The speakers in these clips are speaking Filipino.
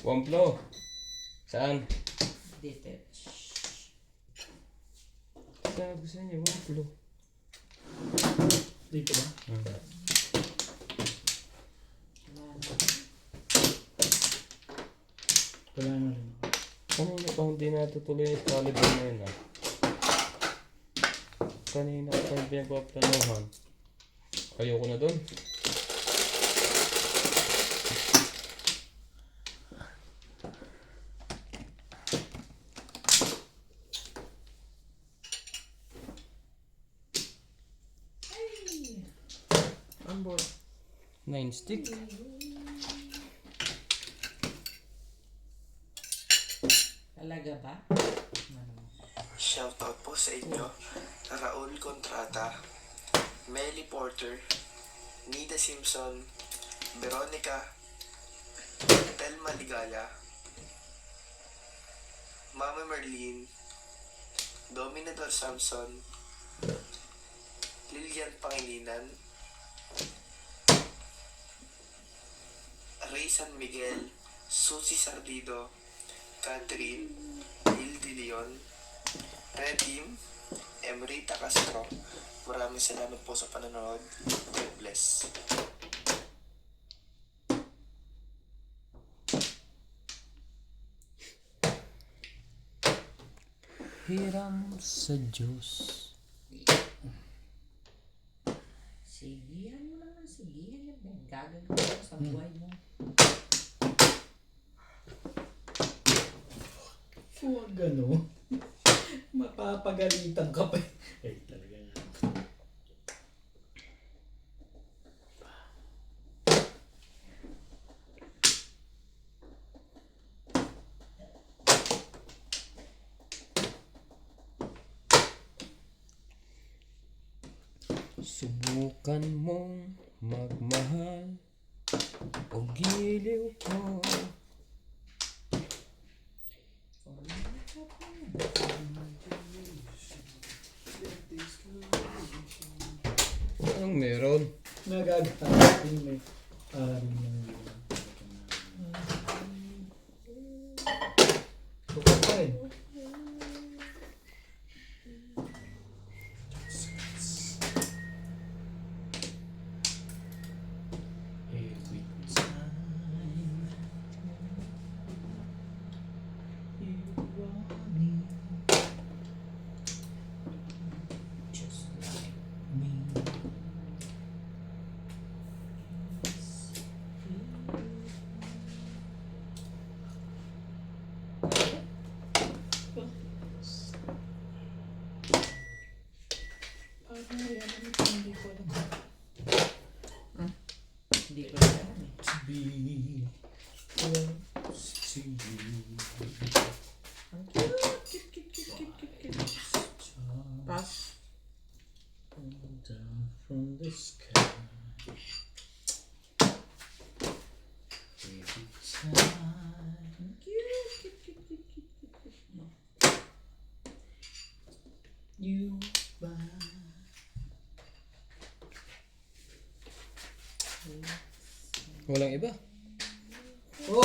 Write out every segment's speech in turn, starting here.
Wamplo. Saan? Dito. Sabi sa inyo, wamplo. Dito ba? Wala na rin. Kanina pa hindi natutuloy yung Taliban na yun ah. Kanina pa yung pinagpaplanuhan. Ayoko na doon. Ambor. 9 stick. Talaga ba? Shoutout po sa inyo, Raul Contrata, Melly Porter, Nida Simpson, Veronica, Telma Ligaya, Mama Merlin, Dominador Samson, Lilian Pangilinan, Ray San Miguel, Susie Sardido, Catherine, Il De Leon, Redim, Emerita Castro. Maraming salamat po sa panonood. God bless. Hiram sa Diyos. Sigihan mo naman, sigihan yan. Gagagawa ko sa buhay mo. Huwag gano. Mapapagalitan ka pa. Eh, talaga nga. Subukan mong magmahal o giliw ko. Anong meron? Nagagatasin may aring ng Sukat pa rin. Every time you want me, just like me. Hindi ko alam. Hindi ko alam eh. To be close to you. Ang cute, cute, cute, cute, cute, cute, cute. Pass. Down from the sky. Every time Ang cute, cute, cute, cute, cute, cute, cute. you buy. Walang iba. Oh!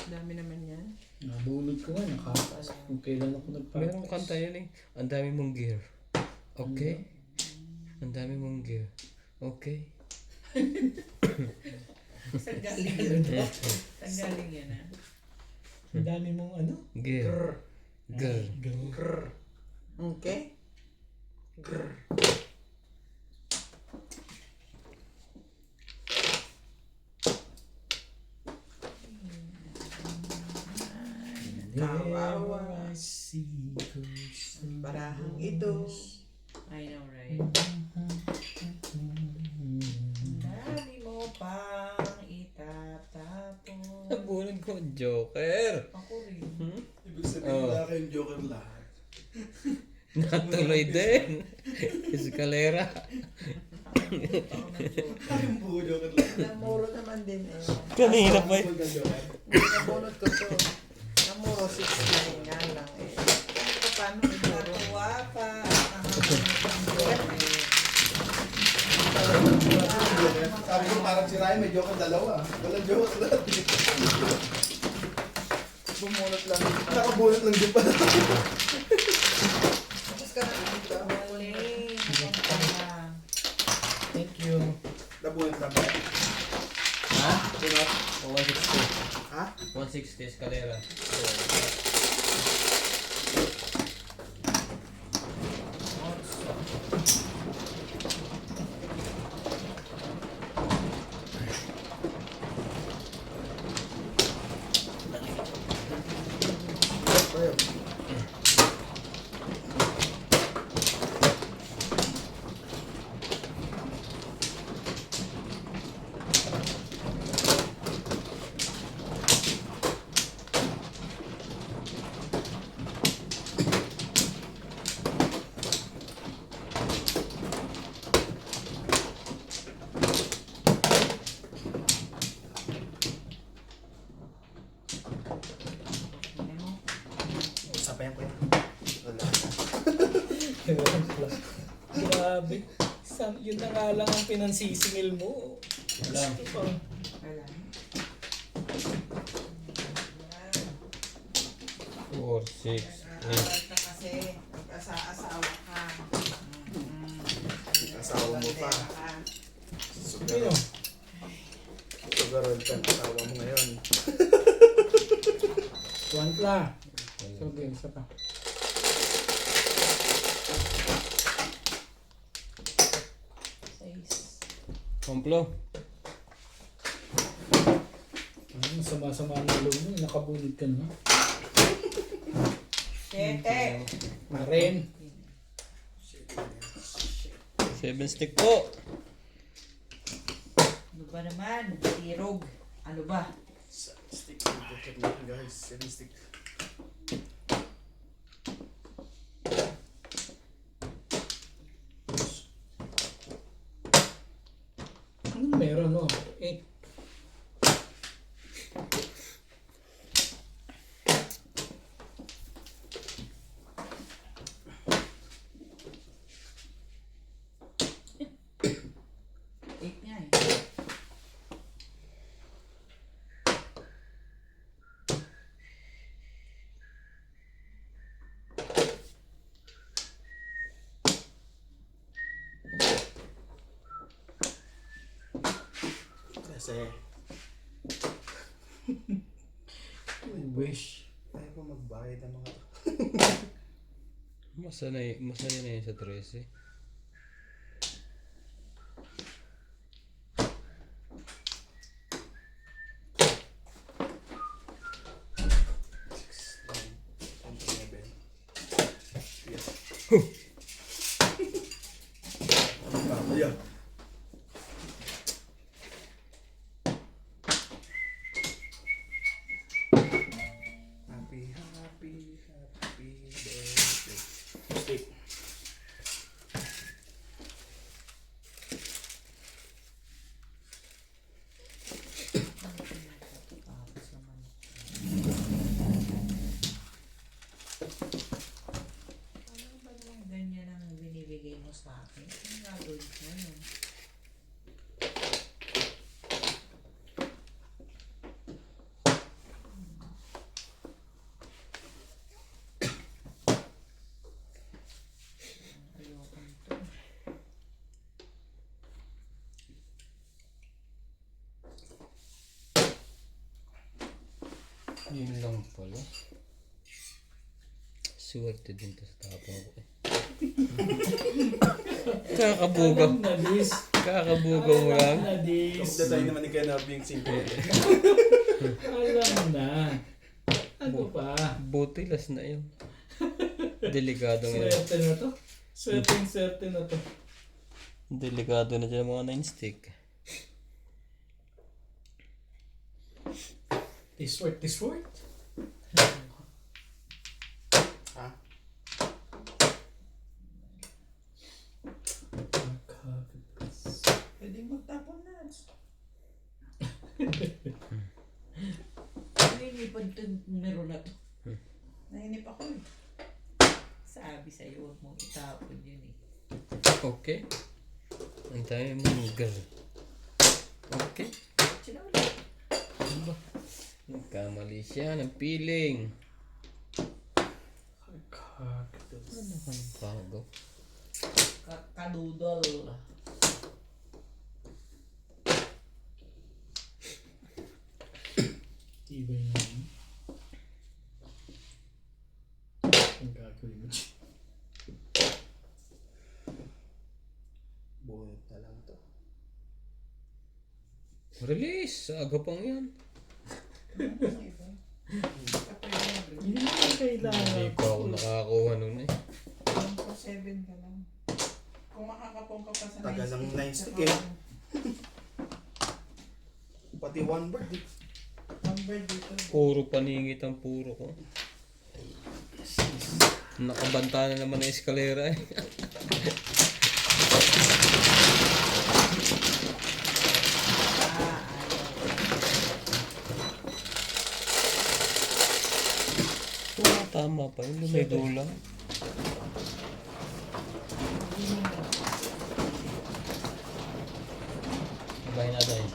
Dami naman yan. Nabunod ko nga, nakakas. Kung kailan ako nagpapos. Merong kanta yun eh. Ang dami mong gear. Okay? Ang dami mong gear. Okay? Saan galing yun? Saan galing yan ah? Ang dami mong ano? Gear. Girl. Grr. Okay? Grr. Kawawa. I see ghosts. Ang barahang ito. I know, right? Dami mo pang itatapon. Nabunod ko ang Joker. Ako rin. Ibig sabihin Oh. wala kayong joker lahat. Natuloy din. Escalera. Kayong buo joker lahat. Namuro naman din eh. Kanina pa Full na joker. Nabunot ko to. Namuro 69 nga lang eh. Paano namuro? Natuwa pa. Sabi ko parang si Ryan may joker dalawa. Walang joker lahat. Bumunot lang. Nakabunot lang din pala. Tapos ka na dito. Mali. Napagtama. Thank you. Nabunot lang ba? Ha? Bunot? 160. Ha? 160 escalera. Tayo. Sabayan ko yan. Wala na. Grabe. Yun na nga lang ang pinansisingil mo. Alam. Alam. 4, 6, 8. Nag-aaral ka kasi. Mag-asa-asawa ka. Asawa mo pa. Sino? Sugarol ka. Asawa mo ngayon. Tuwantla. So, okay, isa pa. Komplo. Ang sama-sama ng loob mo. Nakabunod ka na. Sete. Maren. 7 stick po. Ano ba naman? Tirog. Ano ba? Stick. Joker na guys. 7 stick. Anong meron mo? 8. Eight nga eh. Kasi Wish. tayo pa magbayad ng mga Masanay na yun sa 13. Ayan. Happy birthday. Stick. Tapos naman. Ano ba naman ganyan ang binibigay mo sa akin? Ang gagawin ko yun. Yun lang pala. Swerte din to sa tapang ko eh. Kakabugaw. Alam na this. Kakabugaw mo lang. Alam na this. Tapos na tayo naman ni Kanabi yung 5. Alam na. Ano pa? Buti last na yun. Delikado nga. Swerte na to. Swerte na to. Delikado na dyan mga 9 stick. This worth. Ha? Pwede magtapon na. Nainipad itong meron na to. Nainip ako eh. Sabi sa'yo, huwag mong itapon yun eh. Okay. Ang tayo mong girl. Okay. Sila ulit. Ano ba? Nagkamali siya ng feeling. Ano kang bago? Kadudol. Ibay na yun. Ang gagawin mo. Bunot na lang to. Release! Aga pang yan. Hindi na kailangan. Hindi pa ako nakakuha nun eh. 147 ka lang. Kung makakapong ka pa sa Tagal ng 9 9 stick eh. Pati one bird eh. Number dito. Puro paningit ang puro ko. Nakabanta na naman ang eskalera eh. Tama pa yun, lumido lang. Sabay na tayo.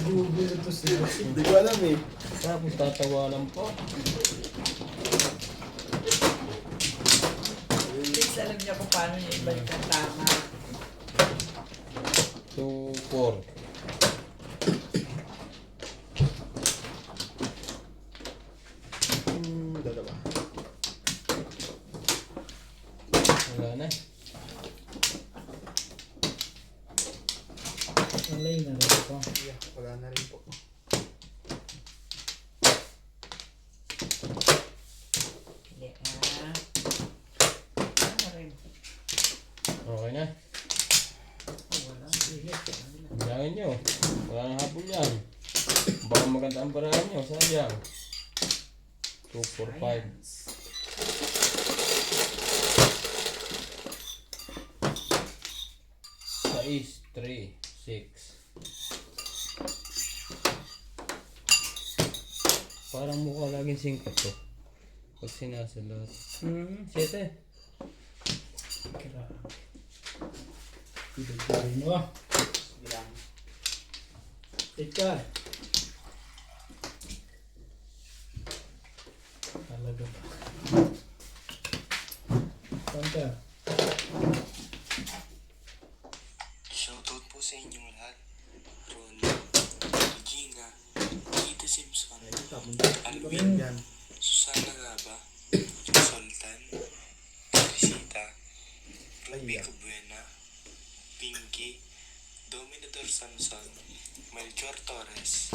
Google ito sila. Hindi ko alam eh. Tapos tatawanan pa. At least alam niya kung paano niya ibalik ang tama. 2, 4. Dalawa. Wala na. Alay na rin ito. Yeah, wala na rin po. Hindi Ano rin? Okay na. Wala. Bilangin nyo. Wala nang hapon yan. Baka maganda ang parahan nyo. Sayang. 2, 4, 5. Sais, 3, 6. Parang mukha laging 5 to. Pag sinasalat. 7. Grabe. Pinagdari mo. Bilang. Ika. Talaga ba? Panta. Shoutout po sa inyong lahat. Ron, Regina, Tita Simpson, Alvin, Yan. Susana Gaba, Sultan, Teresita, Rubico Buena, Pinky, Dominador Samson, Melchor Torres,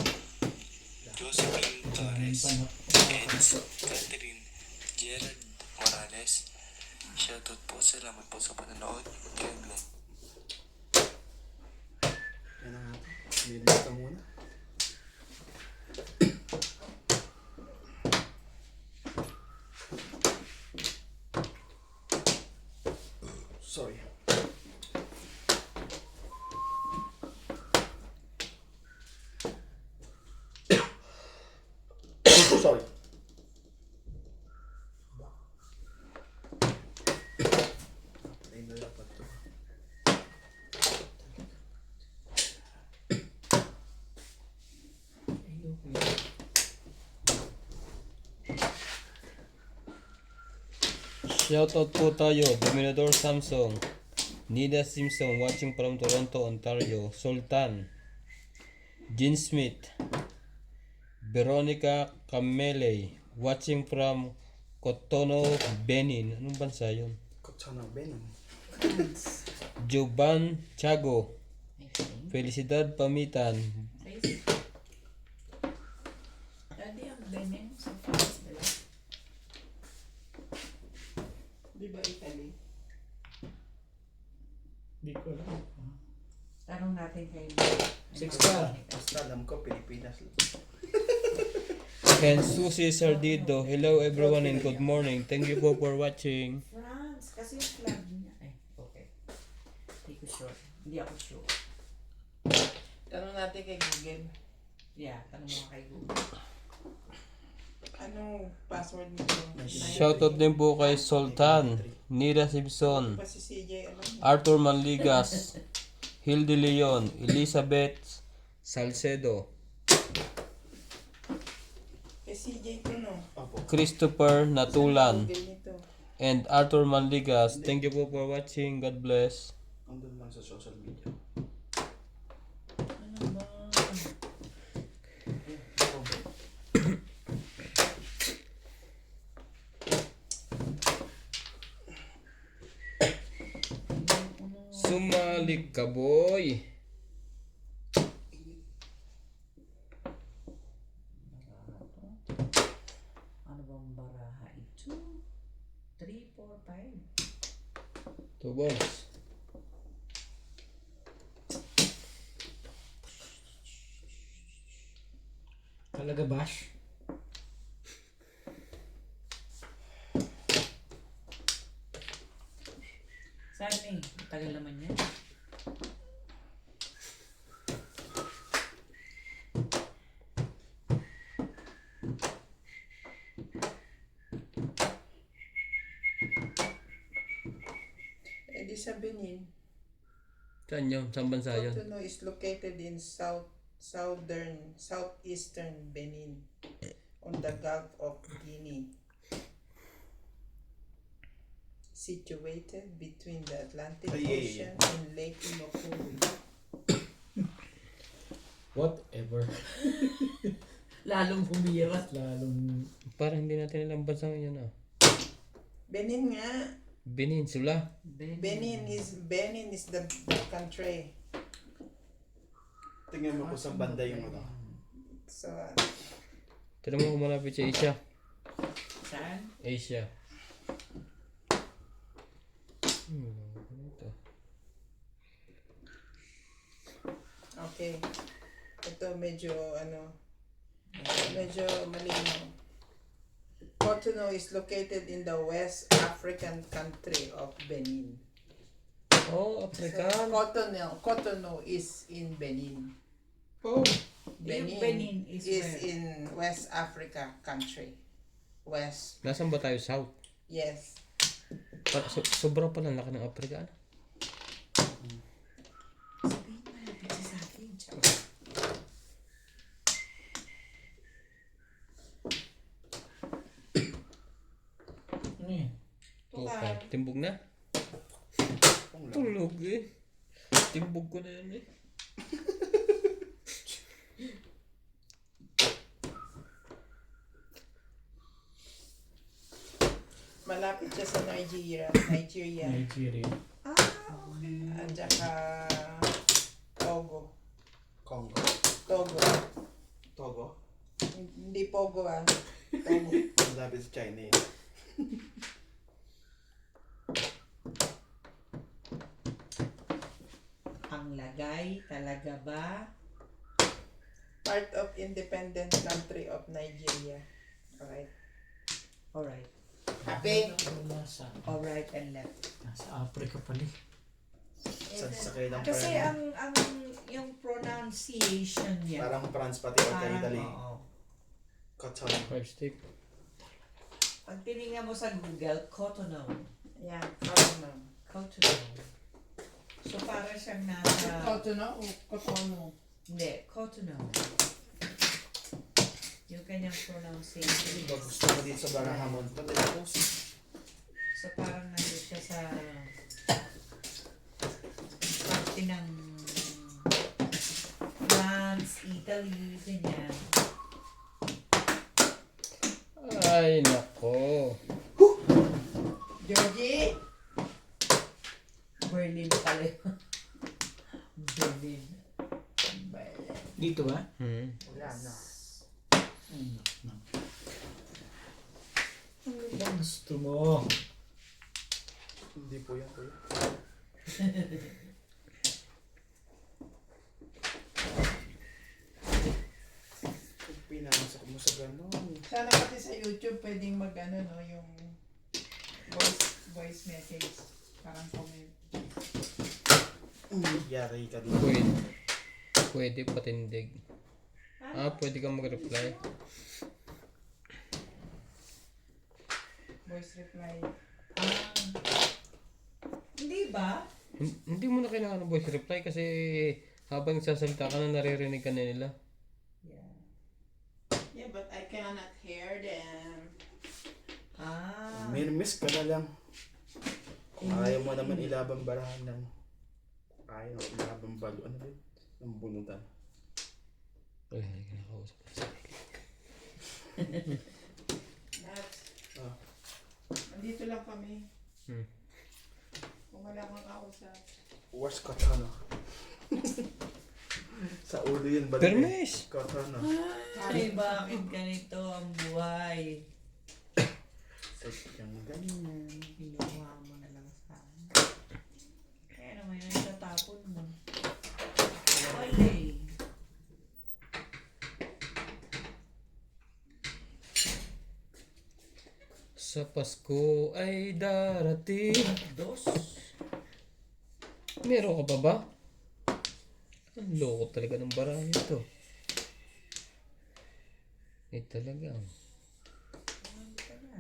Josephine Torres, Eds, Catherine, Gerald Morales. Shoutout po, salamat po sa panonood. God bless. Yan na nga. Nilista ka muna. Sorry. Sorry. Ay, nalapat to. Shoutout po tayo, Dominador Samsung, Nida Simpson watching from Toronto, Ontario, Sultan, Jean Smith, Veronica Camele watching from Cotonou, Benin. Anong bansa yun? Cotonou, Benin. Joban Chago, I think. Felicidad Pamitan, Face. Daddy, ang Benin sa France, diba? Di ba Italy? Hindi ko alam. Tanong natin kay Six star. Basta alam ko, Pilipinas lang. and Susie Sardido. Hello everyone and good morning. Thank you po for watching. France, kasi yung flag niya. Ay, okay. Hindi ko sure. Hindi ako sure. Tanong natin kay Google. Yeah, tanong mo kay Google. Anong password mo yun? Shoutout din po kay Sultan, Nida Simpson, Pa si CJ, ano? Arthur Manligas, Hilde Leon, Elizabeth Salcedo, Kay CJ to, no? Opo. Christopher Natulan, Google nito. and Arthur Manligas. Thank you po for watching. God bless. Andun lang sa social media. Ano ba? Sumalik ka, boy. Baraha to. Ano bang baraha ito? 3, 4, 5. Two balls. Talaga, Bash? Saan eh? Tagal naman yan. Eh di sa Benin, Saan yun? Saan bansa yun? Cotonou is located in southeastern Benin on the Gulf of Guinea. Situated between the Atlantic Ocean and Lake Makuri. Whatever. Lalong humira. Lalong... Parang hindi natin alam bansa yun ah. Benin nga. Peninsula. Benin is the country. Tingnan mo kung saan banda yung ano. So, Tignan mo kung malapit sa Asia. Saan? Asia. Ano ito? okay. Ito medyo malinaw. Cotonou is located in the West African country of Benin. Oh, So, African. Cotonou is in Benin. Oh. Benin, Benin is where? in West Africa country. West. Nasaan ba tayo? South? Yes. Sobra pala laki ng Afrika. Ano? Sabihin mo na pizza sa akin. Ano yan? Okay. Timbog na? Tulog eh. Timbog ko na yan eh. Malapit siya sa Nigeria. Nigeria. At saka Togo. Congo. Togo. Togo. Hindi Pogo ah. Togo. Malapit sa China eh. Ang lagay talaga ba? Part of independent country of Nigeria. Alright. Alright. Happy? Nasa Alright and left. Africa pala eh. Sa kailang Kasi ang yung pronunciation niya. Parang France pati o kay Italy. oo. Cotonou. Five stick. Pag tinignan mo sa Google, Cotonou. Yeah, Cotonou. Cotonou. So para siyang nasa... Cotonou o Cotonou? Hindi, Cotonou. Yung kanyang pronunciation. Gusto mo dito sa Barahamon. Pati tapos. So parang nandun siya sa party ng France, Italy, ganyan. Ay, nako. Georgie! Berlin pala yun. Berlin. Berlin. Dito ba? Wala na. Ano bang gusto mo? Hindi po yan, kuya. Kung pinasok mo sa gano'n. Sana pati sa YouTube pwedeng mag ano no, yung voice message. Parang comment. Yari ka din. Pwede. Pwede patindig. Pwede kang mag-reply. Voice reply. Hindi ba? Hindi mo na kailangan ng voice reply kasi habang sasalita ka na naririnig ka na nila. Yeah. Yeah, but I cannot hear them. Miss ka na lang. Kung ayaw mo naman ilabang barahan ng ayaw ilabang balo. Ano ba yun? Ng bunutan. Ay, hindi ka nakausap na sarili. Nats, Ah. nandito lang kami. Hmm. Kung wala kang kausap. Wars katana. Sa ulo yun ba? Permis! Katana. Ay, bakit ganito ang buhay? Sadyang ganyan. Kinuha mo na lang sa akin. Kaya naman yun, tatapon mo. Wala eh. Sa Pasko ay darating. Dos. Meron ka pa ba? Ang loko talaga ng barahan ito. Talaga. Ano ka na?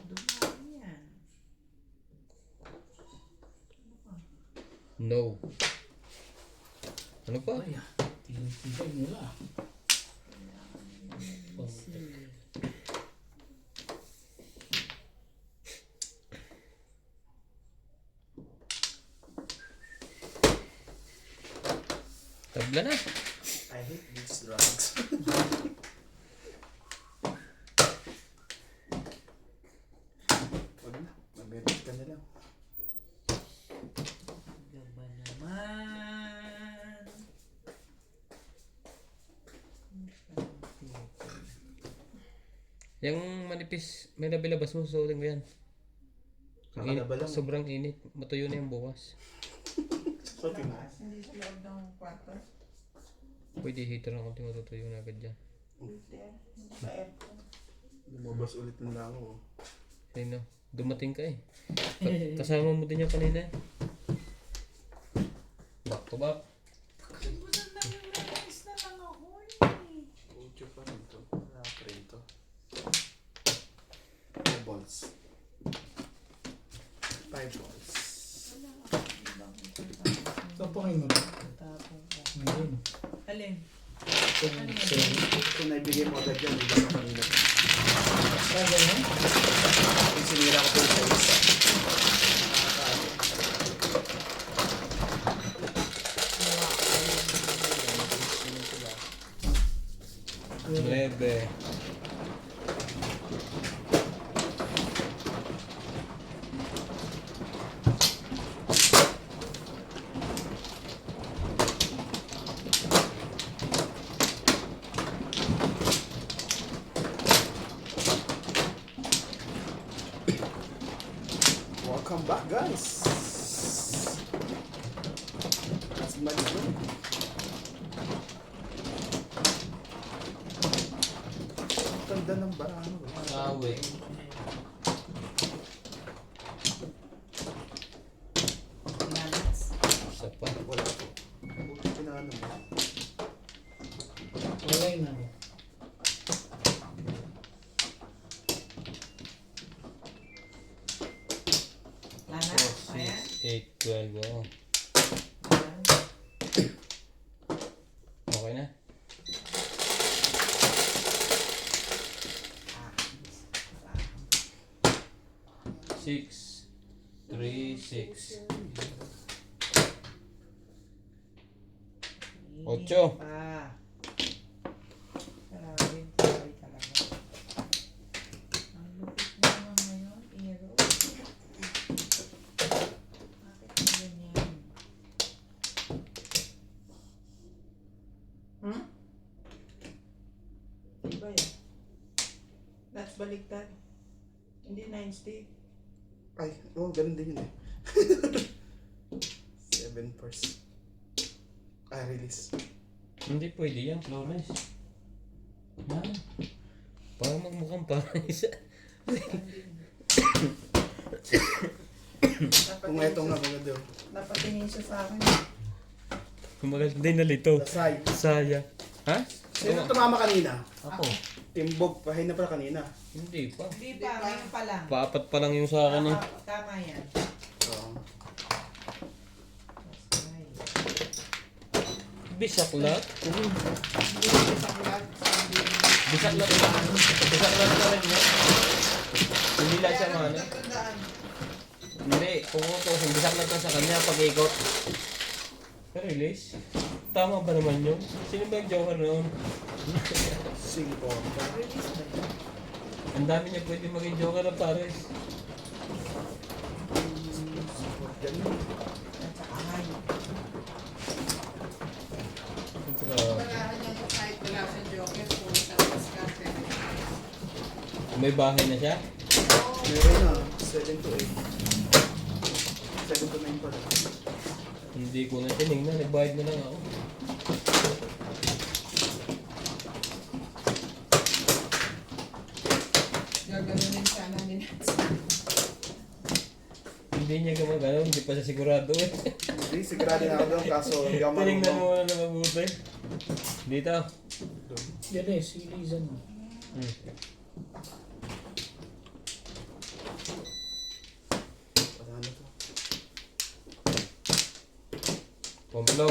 Dumami yan. No. Ano pa? Ay, tinitibay mo lang. Tabla na. I hate these drugs. Wag na. Mabibig ka na lang. Gaba naman. Yung manipis, may nabilabas mo, suotin mo yan. Ang init, Kakalaba lang. sobrang init. Matuyo na yung bukas. So, tingnan. Labas, hindi sa loob ng kwarto. Pwede heater ng konti matutuyo na agad dyan. There, hindi sa aircon. Lumabas ulit ng lango. Ayun no, dumating ka eh. Kasama mo din yung kanina eh. Back to back. Kalimutan na yung nais na lang ako eh. Ucho pa rin to. Wala pa rin to. 5 balls. 5 balls. Wala akong ibang itatapon. Tapangin mo. Tapon ko. Ngayon. Alin? Kung naibigay mo agad yan, iba sa kanila. Kaya mo? Kung sinira ko po sa isa. Nuebe. Welcome back, guys. That's my name. Ang ganda ng barano. Awe. Lamats. Isa pa. Wala po. Buti pinano mo. Wala yun ako. Lana? 4, Ayan. 6, 8, 12. Oh. Okay na? 6, 3, 6. 8. Pa. Grabe, grabe talaga. Ang lupit na naman ngayon, Ero. Bakit ganyan? Iba yan. That's baliktad. Hindi 9 stick. Ay, ganun din yun eh. 7 first. Release. Hindi pwede yan, Flores. Yan. Parang magmukhang parang isa. Kung itong nabagad yun. Napatingin siya sa akin. Kumaganda na lito. Dasay. Saya. Ha? Sino tumama kanina? Ako. Timbog, pahay na pala kanina. Hindi pa. Hindi pa, ngayon pa lang. Paapat pa lang yung sa akin eh. Tama yan. Oo. Ay. Bisaklat? Hindi siya sa kulat. Bisaklat na. Bisaklat na rin mo. Hindi lang siya man. Tandaan. Hindi. Kung utosin, bisaklat na sa kanya pag ikot. Release? Tama ba naman yun? Sino ba yung joker noon? 5. Release ba yun? Ang dami niya pwede maging joker na pares. Ganun. At saka ngayon. Grabe. Barahan niya yung kahit wala siyang joker. Puro sa diskarte. May bahay na siya? Meron na. 7 to 8. 7 to 9 pala. Hindi ko na tinignan. Nagbayad na lang ako. Gaganunin sana ni Hindi niya gumagano. Hindi pa siya sigurado eh. Hindi, sigurado na ako doon kaso hindi ako Tinignan marunong. mo na mabuti. Dito. Yan eh, silisan mo. Wala na to. Pomplo.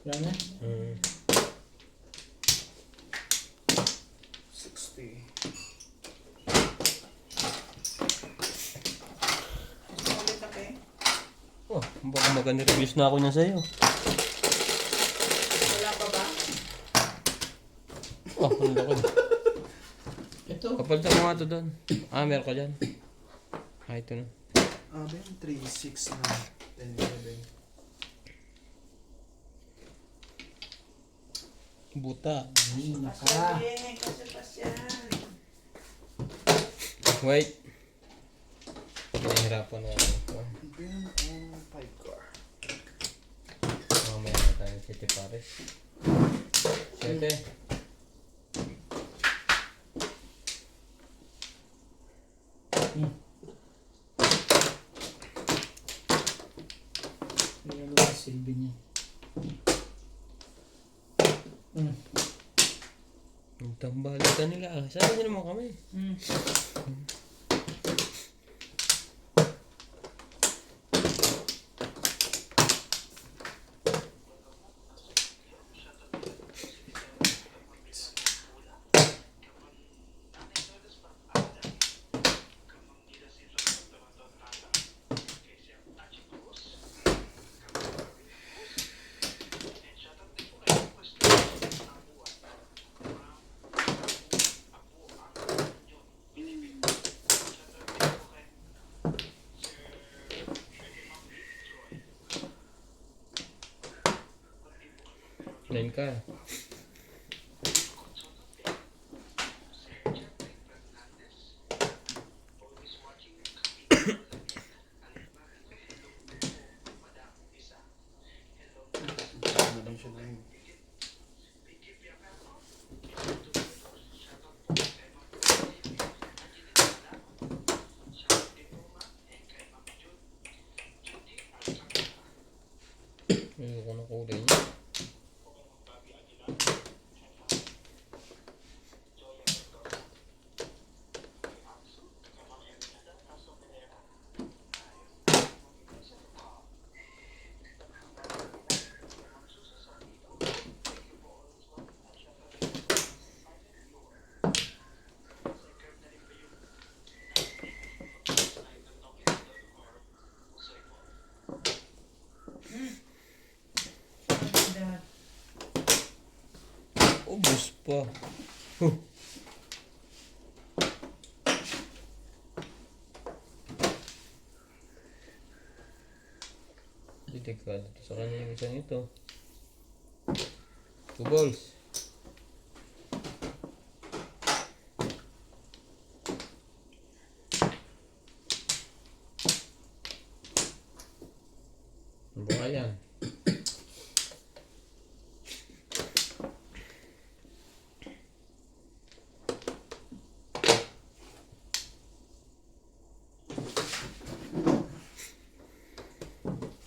Wala na? 60. Ulit ako eh. Oh, baka magka-reviews na ako niya sa'yo. Wala pa ba? Oh, ang laki. Ito. Kapalitan mo nga ito doon. Meron ka dyan. Ito na. Ben, 3, 6 na. 10, 11. Buta. Nina Pasyan ka. eh. Kasi pasyan. Wait. Pinahirapan na ako. Ben, 5 car. Mamaya na tayo sa Tipares. 7. Yan ang silbi niya. Ang tambalitan nila. Saan niyo naman kami? Nine ka. Ano lang siya na yun. Ayoko na kulay niya. Ubus pa. Huh. Delikado to sa kanya yung isang ito. 2 balls. Ano ba yan?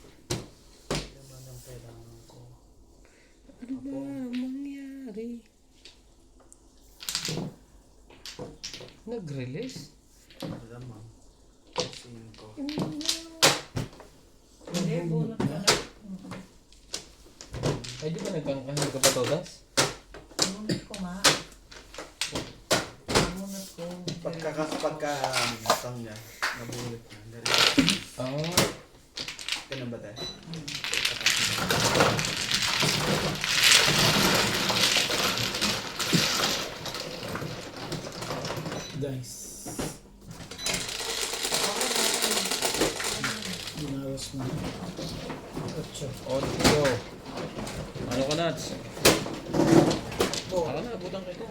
Naman ang kailangan ko. Ano ba mangyari? Nag-release? Wala ma'am. 5. Hindi, bunot ka na. Ay, di ba nagkakahin ka pa todas? Bunot ko nga. Bunot ko. Pagka matang niya, nabulot niya. Dari. Ah, Ganun ba tayo? Guys. Binawas mo. Ocho. Otso. Ano ka, Nats? Oh. Ako na, butang ka ito.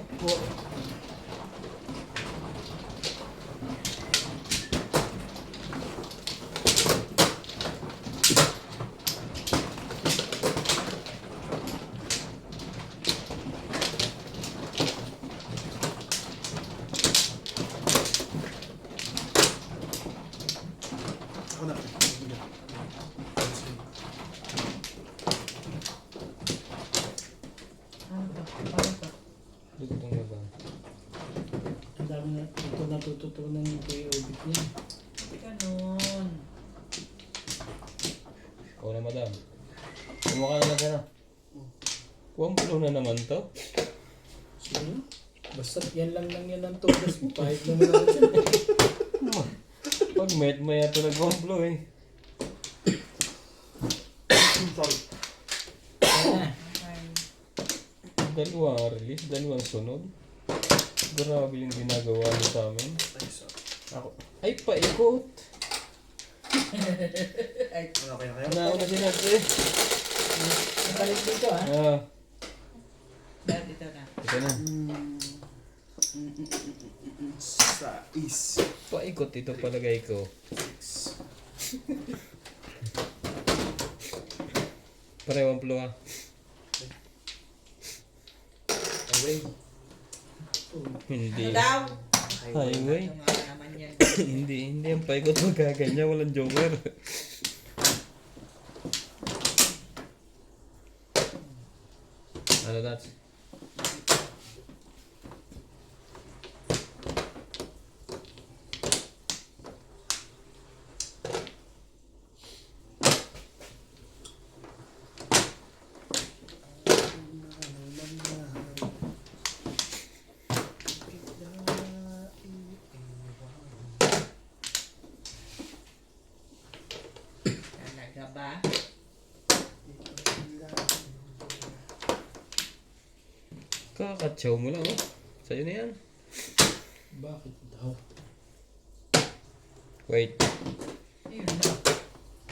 Ako na. Ano to? Ano to? Dugtong ka ba? Ang dami na ito natututunan yung Kuya Obit niya. Ganon. Oo na, madam. Kumukha na lang ka na. Kuwang bulo na naman to. Sino? Basta yan lang yan ang tugas mo. Pahit naman ako dyan. Pag maya to nagkuwang bulo eh. Sorry. Ah, Okay. Dalawang release, dalawang sunod. Grabe yung ginagawa niyo sa amin. Ay, sorry. Ako, ay paikot. Ay, Ano kaya kayo? Nauna si Nats eh. balik dito ah. Ah, dahil ito na. ito na. Sais. Paikot ito palagay ko. Parewang plo ah. Away. Hindi. Ano daw? Highway. Ito nga naman yan. Hindi ang paikot magkakanya. Walang joker. Ano Nats? Talaga ba? Kakatsaw mo lang oh. Sa'yo na yan. Bakit daw? Wait. Ayun na.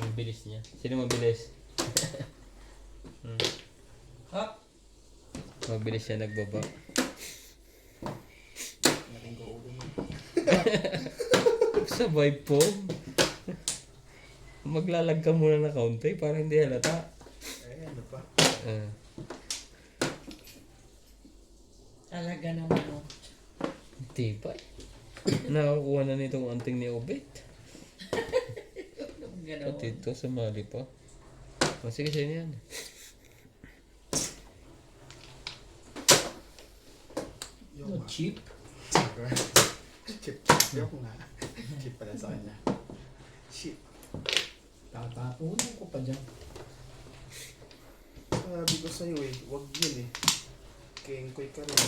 Ang bilis niya. Sino mabilis? Hop. Mabilis siya nagbaba. Nating ko ulo mo. Sabay po. Maglalag ka muna na kaunti para hindi halata. Ay, ano pa? Ah. Talaga naman oh. Tibay. Nakakuha na nitong anting ni Obet. Ganon. Pati ito, sumali pa. O sige, sa'yo yan. No, cheap. Chip. Yok nga. Chip pala sa kanya. Chip. Tatapunan ko pa dyan. Sabi ko sa'yo eh, wag yun eh. Kengkoy ka rin.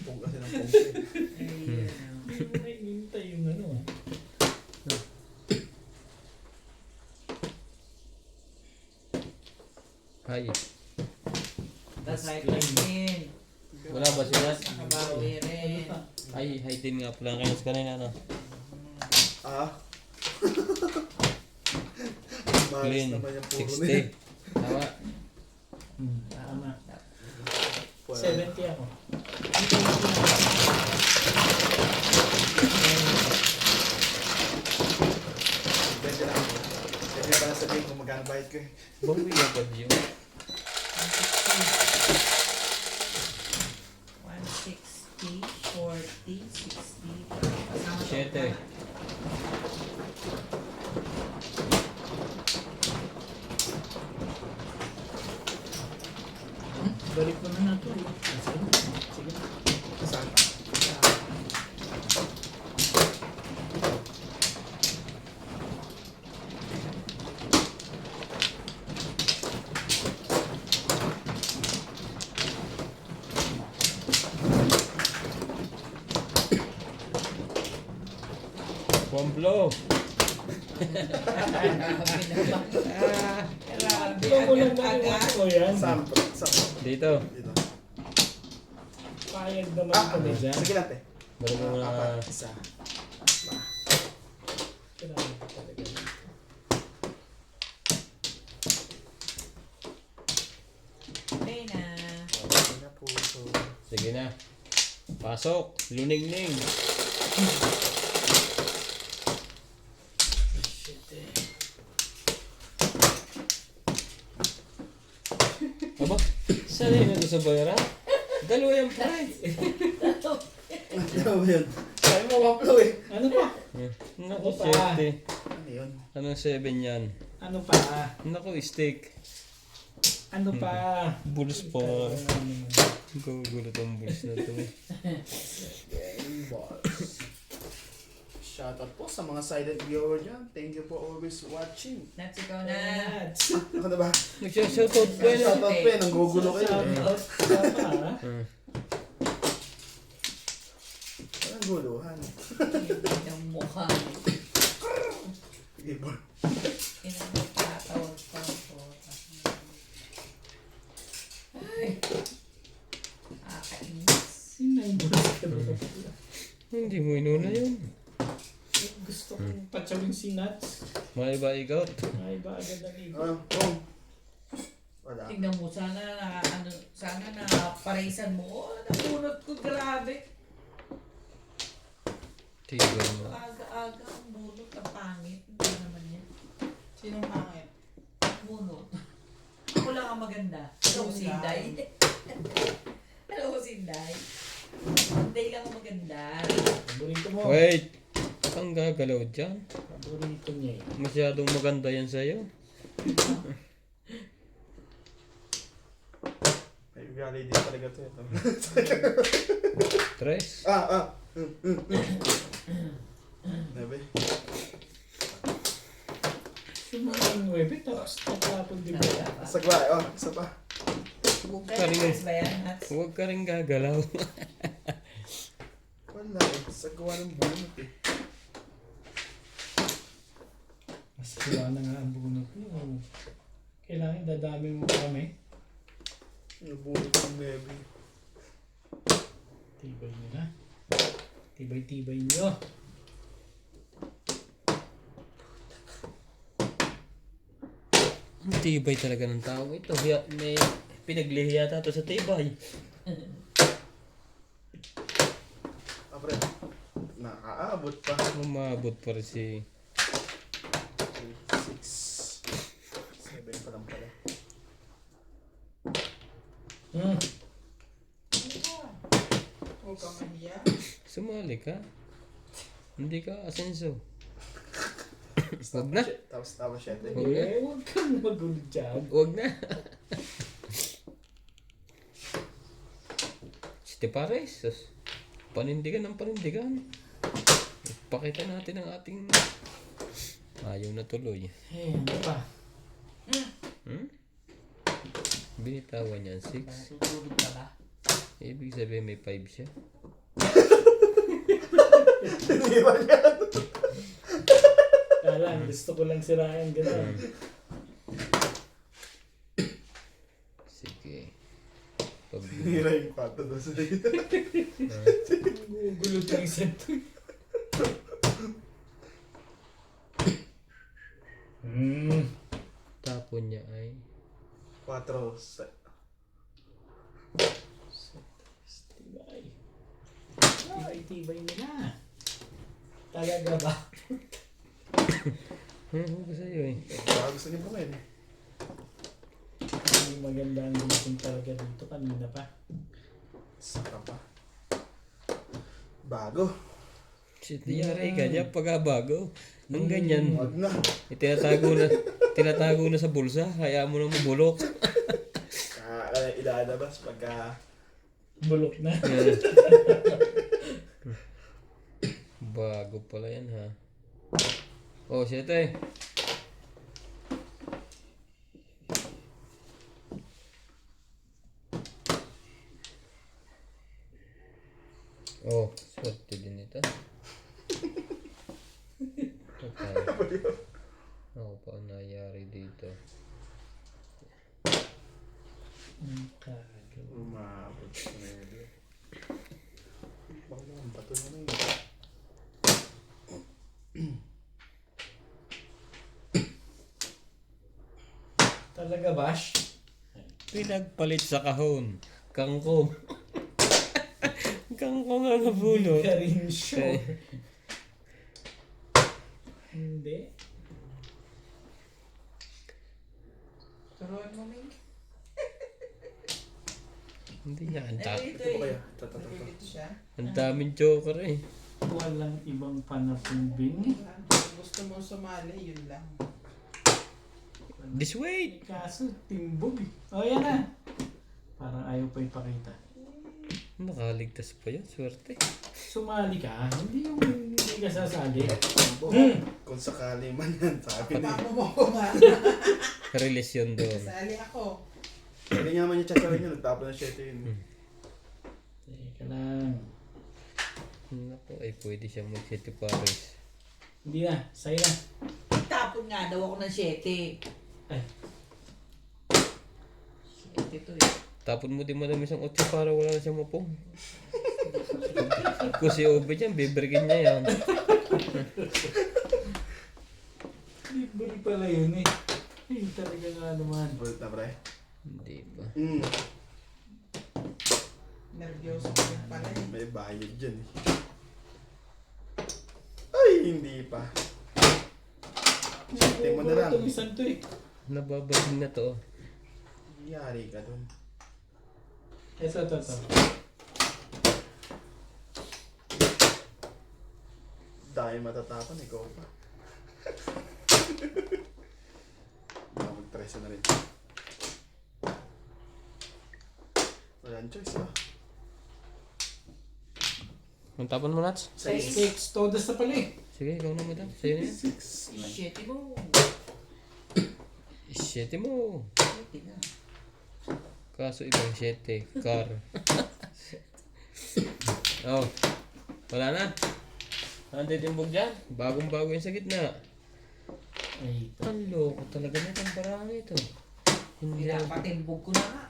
Pong kasi ng pong eh. Ayun oh. May hintay yung ano ah. Hay. Tapos hyperkin. Wala ba siya? Nakabawi rin. Ay, hay din nga pala kayo sa kanina, no? Ah. Malas Clean. naman yung puro na 60. yan. Tama. Tama. Wala. 70 ako. Bente lang. Bente pala sabihin kung magkano bayad ko eh. Bawi na ba yun? 160, 40, 60. Kasama to. 7. Balik mo na nato. Sige. Saan? One blow. Grabe, Ito ko lang agad-agad. ko yan. Saan? Saan? Dito. Dito. Payag naman Ah, kami dyan. sige lang, te. Balik mo na. Apat. Isa. Kailangan ko talaga. Okay na. Okay na po. So, Sige na. Pasok. Luning-ning. Aba, sanay na ito sa bayara? Dalawa yung price. ano ba yun? Sabi mo, waplo eh. Ano pa? Naku, Ano pa? 7. Ano yun? Anong 7 yan? Ano pa? Naku, steak. Ano pa? Bulls po. Gugulat ang bulls na ito. Game balls. Shoutout po sa mga silent viewer dyan. Thank you for always watching. That's ikaw na. Nuts. Ako na ba? Nagsya-shoutout pa yun. Shoutout pa eh. Nanggugulo kayo eh. Tama. Walang guluhan. Ang mukha. Game ball. Inagtatawag pa ako. Ay. Akainis. Hindi mo inuna yun. Gusto kong patsawin si Nuts. May iba ikaw. Ay, ba agad ang iba. Oh. Wala. Tingnan mo, sana na paraisan mo. Oh, napunot ko, grabe. Tigil mo. Aga-aga ang bunot, ang pangit. Hindi naman yan. Sinong pangit? Ang bunot. Ako lang ang maganda. Hello, Sinday. Hello, Sinday. Sinday lang ang maganda. Paborito mo. Wait! Ang gagalaw dyan. Paborito niya eh. Masyadong maganda yan sa'yo. May ugali din talaga to. Ito. Tres. Nebe. Sumalang 9, tapos tatapon din ba? Sagwa. Oh, isa pa. Yes ba yan, Nats? Huwag ka rin gagalaw. Wala eh. Sagwa ng bunot eh. Mas sila na nga ang bunot mo. Kailangan dadami mo kami. Yung bunot ng nebe. Tibay nila. Tibay-tibay nyo. Ang tibay talaga ng tao ito. May pinaglihi yata ito sa tibay. Apre. Nakaabot pa. Umabot pa rin si... 6. 7 pa lang pala. Huwag ka mahiya. Sumali ka. Hindi ka asenso. Wag na. Tapos 7. Huwag na. Huwag kang magulo dyan. Huwag na. Si Pares. Panindigan ng panindigan. Pakita natin ang ating... Ayaw na tuloy. Eh, ano pa? Binitawan niyan 6. Tutulog ka ba? Ibig sabihin may 5 siya. Hindi ba yan? Kala, gusto ko lang sirain. Gano'n. 4 daw sa dito. Gugulo to yung set to. Tapon niya ay 4. Tibay. Tibay nila. Talaga ba? ko sa'yo eh. Baka gusto niyo kumain eh. Hindi maganda ang gising talaga dito kanina pa. Saka pa. Bago. Yari ka dyan pagkabago. Ang ganyan. Wag na. Tinatago na sa bulsa. Kaya mo na mabulok. Ilalabas pagka... Bulok na. Bago pala yan ha. Oh, 7. Oh, swerte din ito. Ako pa ang nangyari dito. Umabot sa medio. Baka naman bato na yun. Talaga bash? Pinagpalit sa kahon. Kangkong. Kangkong ang nabulot. Hindi ka rin sure. Hindi. Turuan mo, Ming. Hindi niya. Ito ba kaya? Tatatato. Nalilito siya. Ang daming joker eh. Walang ibang panapubing. Kung gusto mo sumali, yun lang. This way! Kaso, timbog eh. O, yan na. Parang ayaw pa ipakita. Nakaligtas pa yun. Swerte. Sumali ka, hindi yung hindi ka sasali. Kung sakali man yan, sabi niya. Papa mo ko nga. Release yun doon. Sali ako. Hindi niya naman yung tsatsarin niya, nagtapon na 7 yun. Teka lang. Naku, ay pwede siya mag-City Paris. Hindi na, sa'yo na. Tapon nga daw ako ng 7. Ay, 7 to eh. Tapon mo din madami isang 8 para wala na siyang mapong. Kung si Obe dyan, bibirgin niya yan. libre pala yun eh. Ay, talaga nga naman. Ulit na pre. Hindi pa. Nervyoso ko yung pala eh. May bayad dyan eh. Ay, hindi pa. Tingnan mo na lang. Tumisan to eh. Nababasing na to. Yari ka dun. Ito. Dahil matatapon, ikaw pa. Mag-try na rin. Walang choice ah. Ang tapon mo, Nats? 6, todas na pala eh. Sige, ikaw na mo daw. Sa'yo na yan. 7 mo. 7 mo. 7 na. Kaso ibang 7. Car. Oh. Wala na. Nanditimbog dyan. Bagong-bago yung sa gitna. Ay, ito. Ang loko talaga na itong parang ito. Hindi lang. Pinapatimbog ko na nga.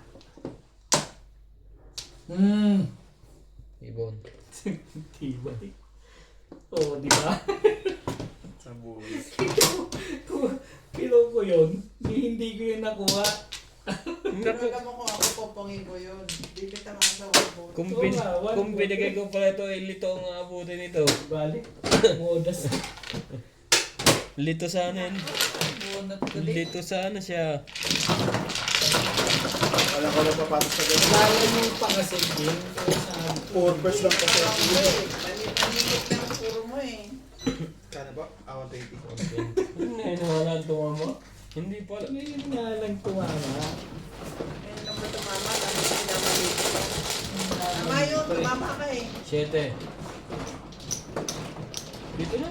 Ibon. Tibay. Oo, di ba? Sa buhay. Kilo ko yun. Hindi ko yun nakuha. Talaga mo kung ako popongin ko yun. Hindi kita masawa ko. Kung binigay ko pala ito, lito ang aabutin nito. Balik. Modas. Lito sana yun. Bunot ko din. Lito sana siya. Wala ko na papasok sa ganun. Lalo mo pa kasi din. 4 verse lang kasi ako yun. Maninit lang ang puro mo eh. Kano ba? 120. Hindi, nawala ang tunga mo. Hindi pala. Ngayon nga lang tumama. Ngayon lang ba tumama? Dami pinamaliit ko. Tama yun, tumama ka eh. 7. Dito na.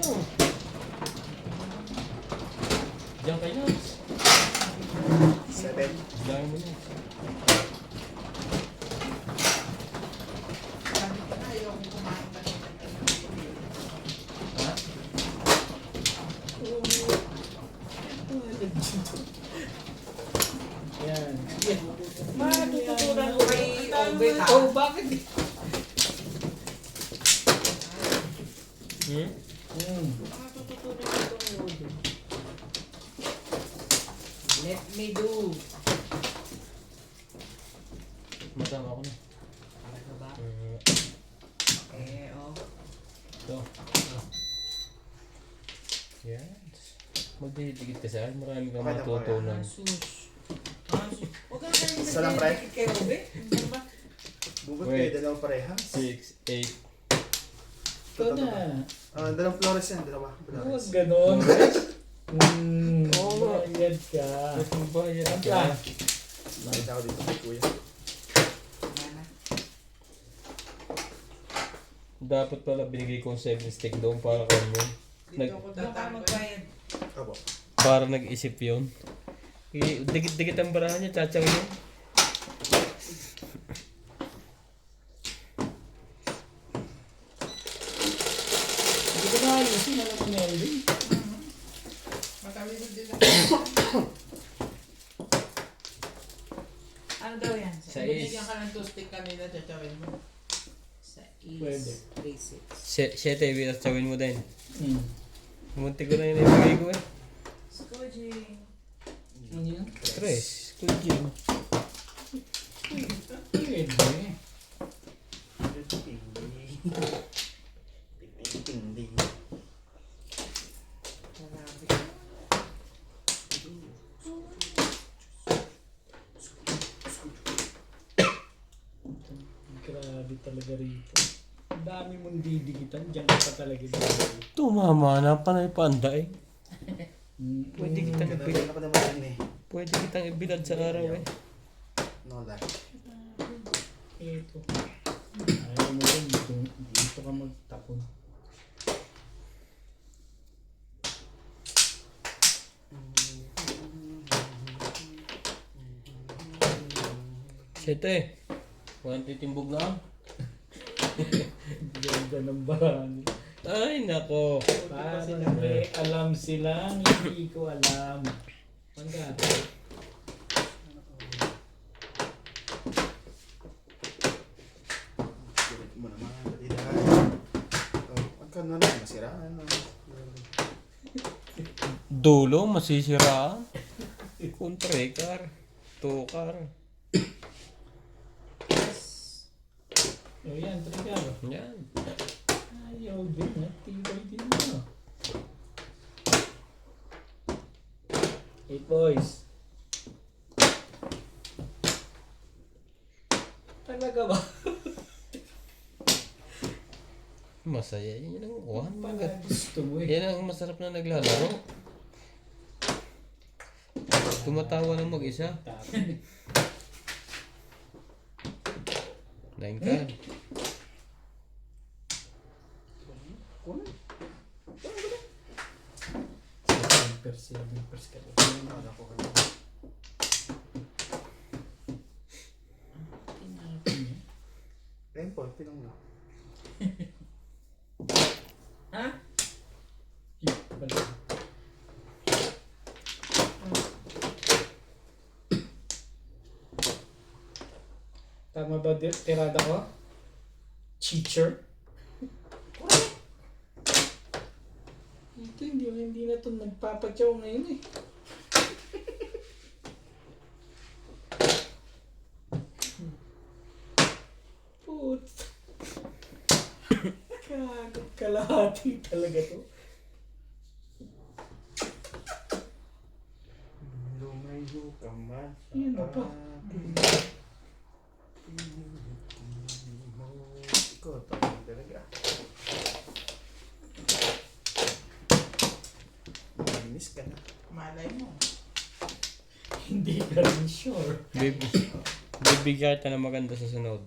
Diyan kayo na. 7. Diyan mo na. Sabi ko na, ayoko kumain pa rin. Ha? Yan. Matututunan ko kay Obe ha. Oh, bakit Let me do. Matama ako na. Talaga ba? Oh. Ito. Yan. Magdidikit ka saan. Marami kang Okay na, matutunan. Asus. Asus. Huwag ka na kayo Isa lang, pre. kay Obe. Ano ba? Bukod Wait. kayo, dalawang pareha. 6, 8. Ito na. Dalawang flores yan, dalawa. Huwag Flores. ganon. Oo nga. Bayad ka. Ang bayad Ang ka. Nakita ko dito kay kuya. Mana. Dapat pala binigay kong 7 stick doon para kanyo. Dito ako Doon ka tatambay. magbayad. Opo. Para nag-isip yun. Dikit-dikit ang barahan niya, tsatsang yun. Hindi ko na ayusin. Alam mo Melvin. Matawid din ako. Ano daw yan? Sa Binigyan ka ng toothpick kanina, tsatawin mo. Sa Pwede. is 36. 7, bitatsawin mo din. Hmm. Munti ko na yun ibigay ko eh. Scojing. Ano yan? 3. Good Jim. Pwede. Tindi. Marami. Grabe talaga rito. Ang dami mong didikitan. Diyan ka pa talaga dito. Tumama na, panay panda eh. Pwede Mm. kitang Ganun ibilad. ako naman yun eh. Pwede kitang ibilad sa araw eh. No lag. Ito. Ayaw mo rin. Dito ka magtapon. Shit eh. Walang titimbog na. Ganda ng bahan. Ay nako. Parang may alam sila. Hindi ko alam. Panggat. Pilit mo naman. Katidahan. Pagka na lang, masiraan. Dulo, masisiraan. Kontrekar. Tukar. O yan, trigger. Yan. Ayaw din. Tibay din mo. 8 boys. Talaga ba? Masaya yan ang uwan. Pala gusto mo eh. Yan ang masarap na naglalaro. Tumatawa ng mag-isa. Tapos. 9 ka. Silver ka rin. Nada ko kayo. Tempo, pinong na. Ha? Balik. Tama ba tirada ko? Teacher? Ito hindi na ito nagpapatyaw ngayon eh. Put. Kagod kalahati talaga to. Lumayo ka man. Yan na pa. Ikaw, tapos talaga. Malinis ka na. Malay mo. Hindi ka rin sure. Bibigyan ka na maganda sa sunod.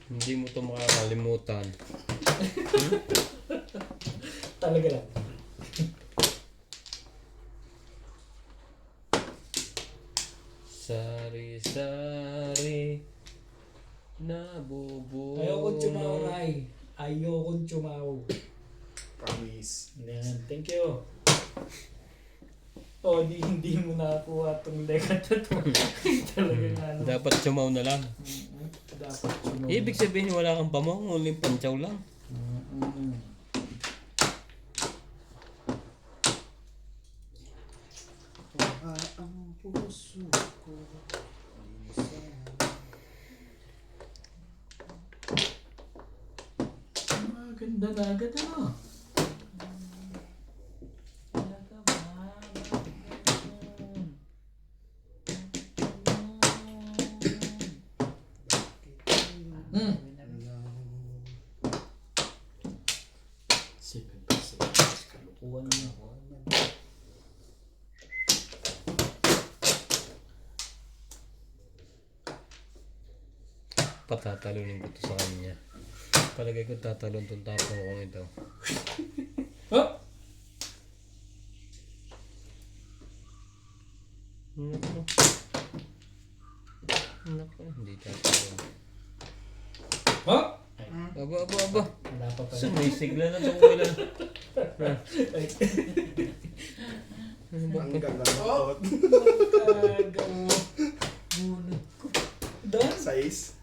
Hindi mo ito makakalimutan. Talaga lang. Sari-sari nabubuo. Ayokong tumaw, Ray. Ayokong tumaw. Promise. Yan. Thank you. O, hindi mo nakuha itong legat na to. Talagang ano. Dapat sumaw na lang. Dapat tumaw. Ibig sabihin wala kang pamong, uling pantsaw lang. ang puso ko. Maganda na agad ano. Talaga ba? Hmm. Kalukuhan niya. Patatalunin ko to sa kanya. Palagay ko tatalon tong tapong kong ito. Oh! Naku. Naku, hindi tatalon. Oh! Aba. Wala pa pala. Sumisigla na itong ulan. Ang galangot. Kagawa. Bunot ko. Doon? Size.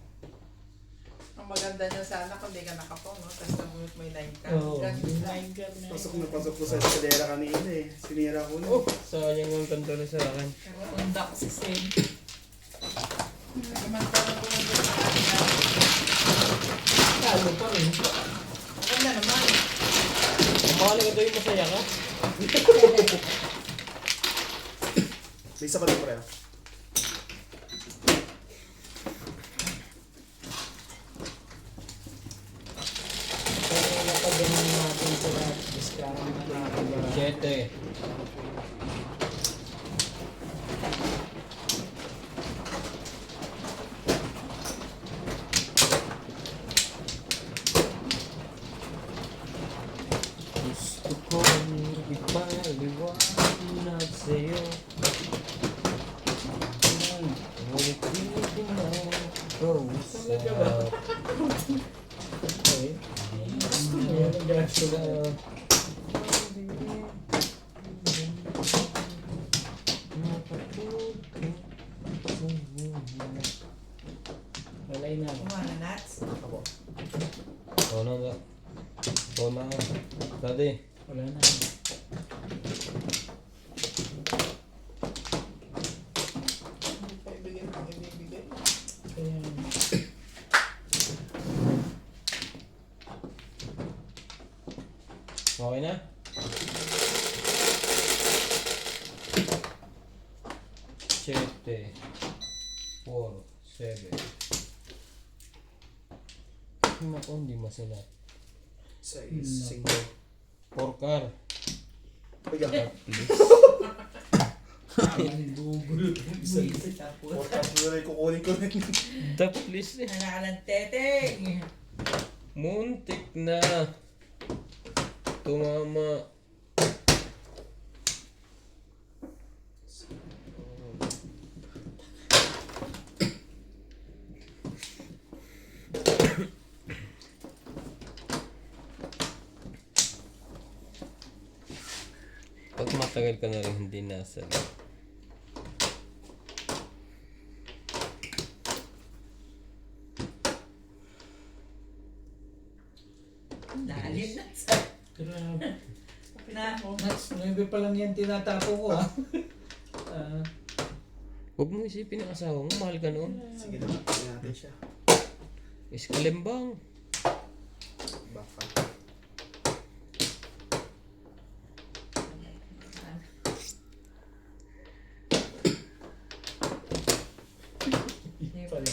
Ang maganda niya sana kung di ka nakapong, no? Tapos nabunot mo yung line ka. Oo. Ganun lang. Pasok na pasok ko sa eskalera kanina eh. Sinira ko na. Oh, sayang ang kanto na sa akin. Tunda ko si Sen. Samantalang bumundot sa kanya. Talo pa rin. Maganda naman. Ang mahalaga daw yung masaya ka. May isa pa din pareho. Kaya napaganan natin sila. Discount na natin ba? 7. Gusto ko ipaliwanag sa'yo. Ngunit hindi mo kausap. Okay. Ayan ang gasto na. Malay na. Kumana nuts. Ako. Oo na ba? Oo na. Daddy. Wala na. Hindi pa ibigay mo, ibibigay. Kaya, Okay na? Siyete. 4. 7. Naku, hindi masala. Size. Single. 4 car. Bigyan ka. ang Google. Buwisit ako. Or tapos na rin kukunin ko rin. The please eh. Nanakalang teteng. Muntik na. Tumama. Pag matagal ka na rin hindi nasa. Lalim na sa... Grabe. Na, Mas, 9 pa lang yan tinatapo ko ah. Huwag mo isipin ang asawa mo. Mahal ka noon. Sige na, tingnan natin siya. Iskalimbang. Baka.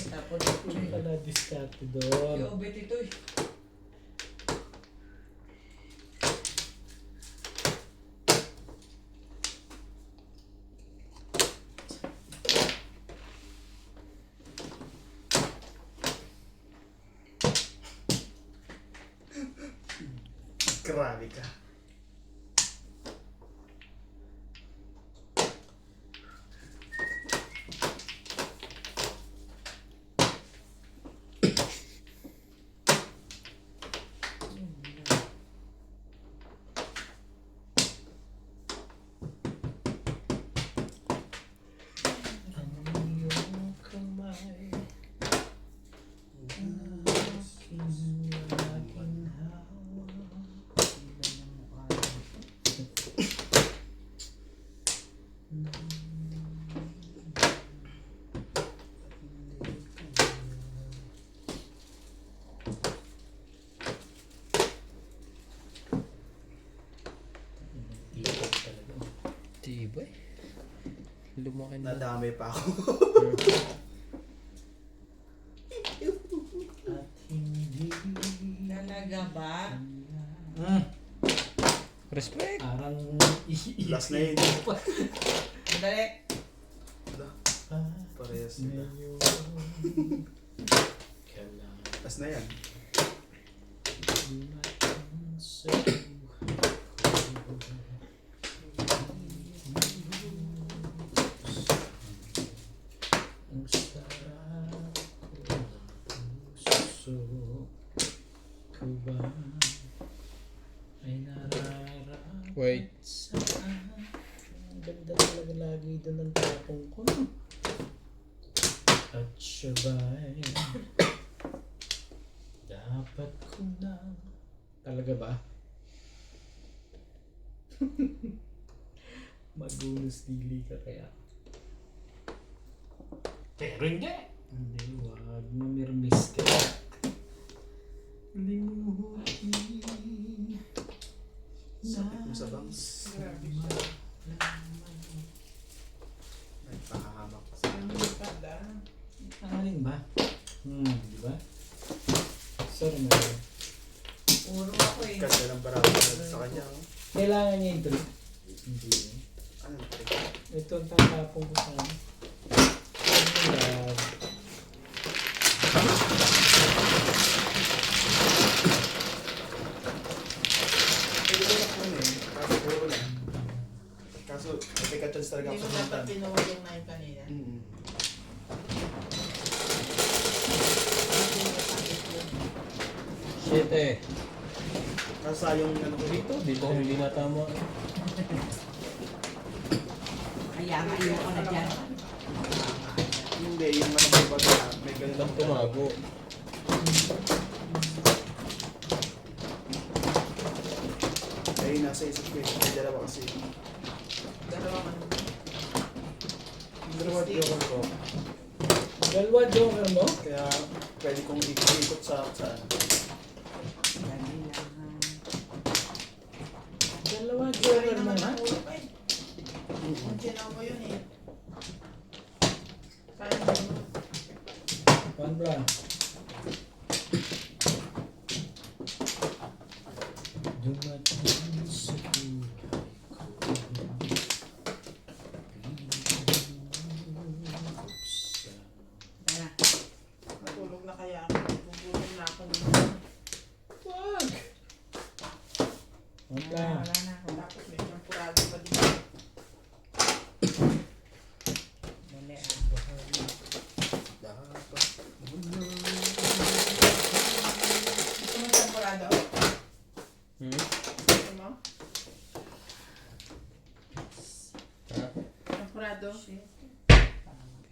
tapos Hindi pala diskarte doon. yung ubit ito eh. Grabe ka. Ang iyong kamay. Aking laging hawak. ba eh. Lumaki na. Nadamay pa ako. At hindi Talaga ba? Respect! parang Last na yun. Dali. Parehas sila. Last na yan. Ang sarap ko puso ko ba ay nararamdaman Wait. sa akin. Ang ganda talaga lagi doon ang tapong ko. At siya ba'y dapat ko na talaga ba? Magunos dili ka kaya. Pero hindi. Hindi, wag mamirmis ka. Limutin. Sakit mo sa bangs. Nagpahamak ka sa Alin ba? Di ba? Sorry na. Puro ako eh. Kasi lang parang sa kanya. Oh. Kailangan niya yung trip. Hindi. Ano yung trick? Ito ang tatapong ko sa ano. Pwede ko na ano eh. Kaso puro na. Kaso, may ka-chance talaga Hindi ako mo sa dapat puntan. pinuhod yung knife kanina. Shit eh. Kaso yung ano ko dito. Dito ko hindi natama. Kaya nga ayoko na dyan. Hindi, yung ano ko ba na may ganun Ba't tumago? Ay, nasa isip ko eh. May dalawa kasi. Dalawang ano. Yung dalawa joker ko. Dalawa joker mo? Kaya pwede kong ikot sa ano. Dalawa Sorry joker mo naman ha? ang ulo ko eh. Kung sinaw mo yun eh. Sayang mo. One bra. Dumating sa buhay ko. Tara. Matulog na kaya ako. Gugutom na ako naman. Wag! One bra. Wala na ako. Tapos may champurado pa dito. Dali ah. Dapat. Gusto mo champurado? Gusto mo? Ha? Champurado?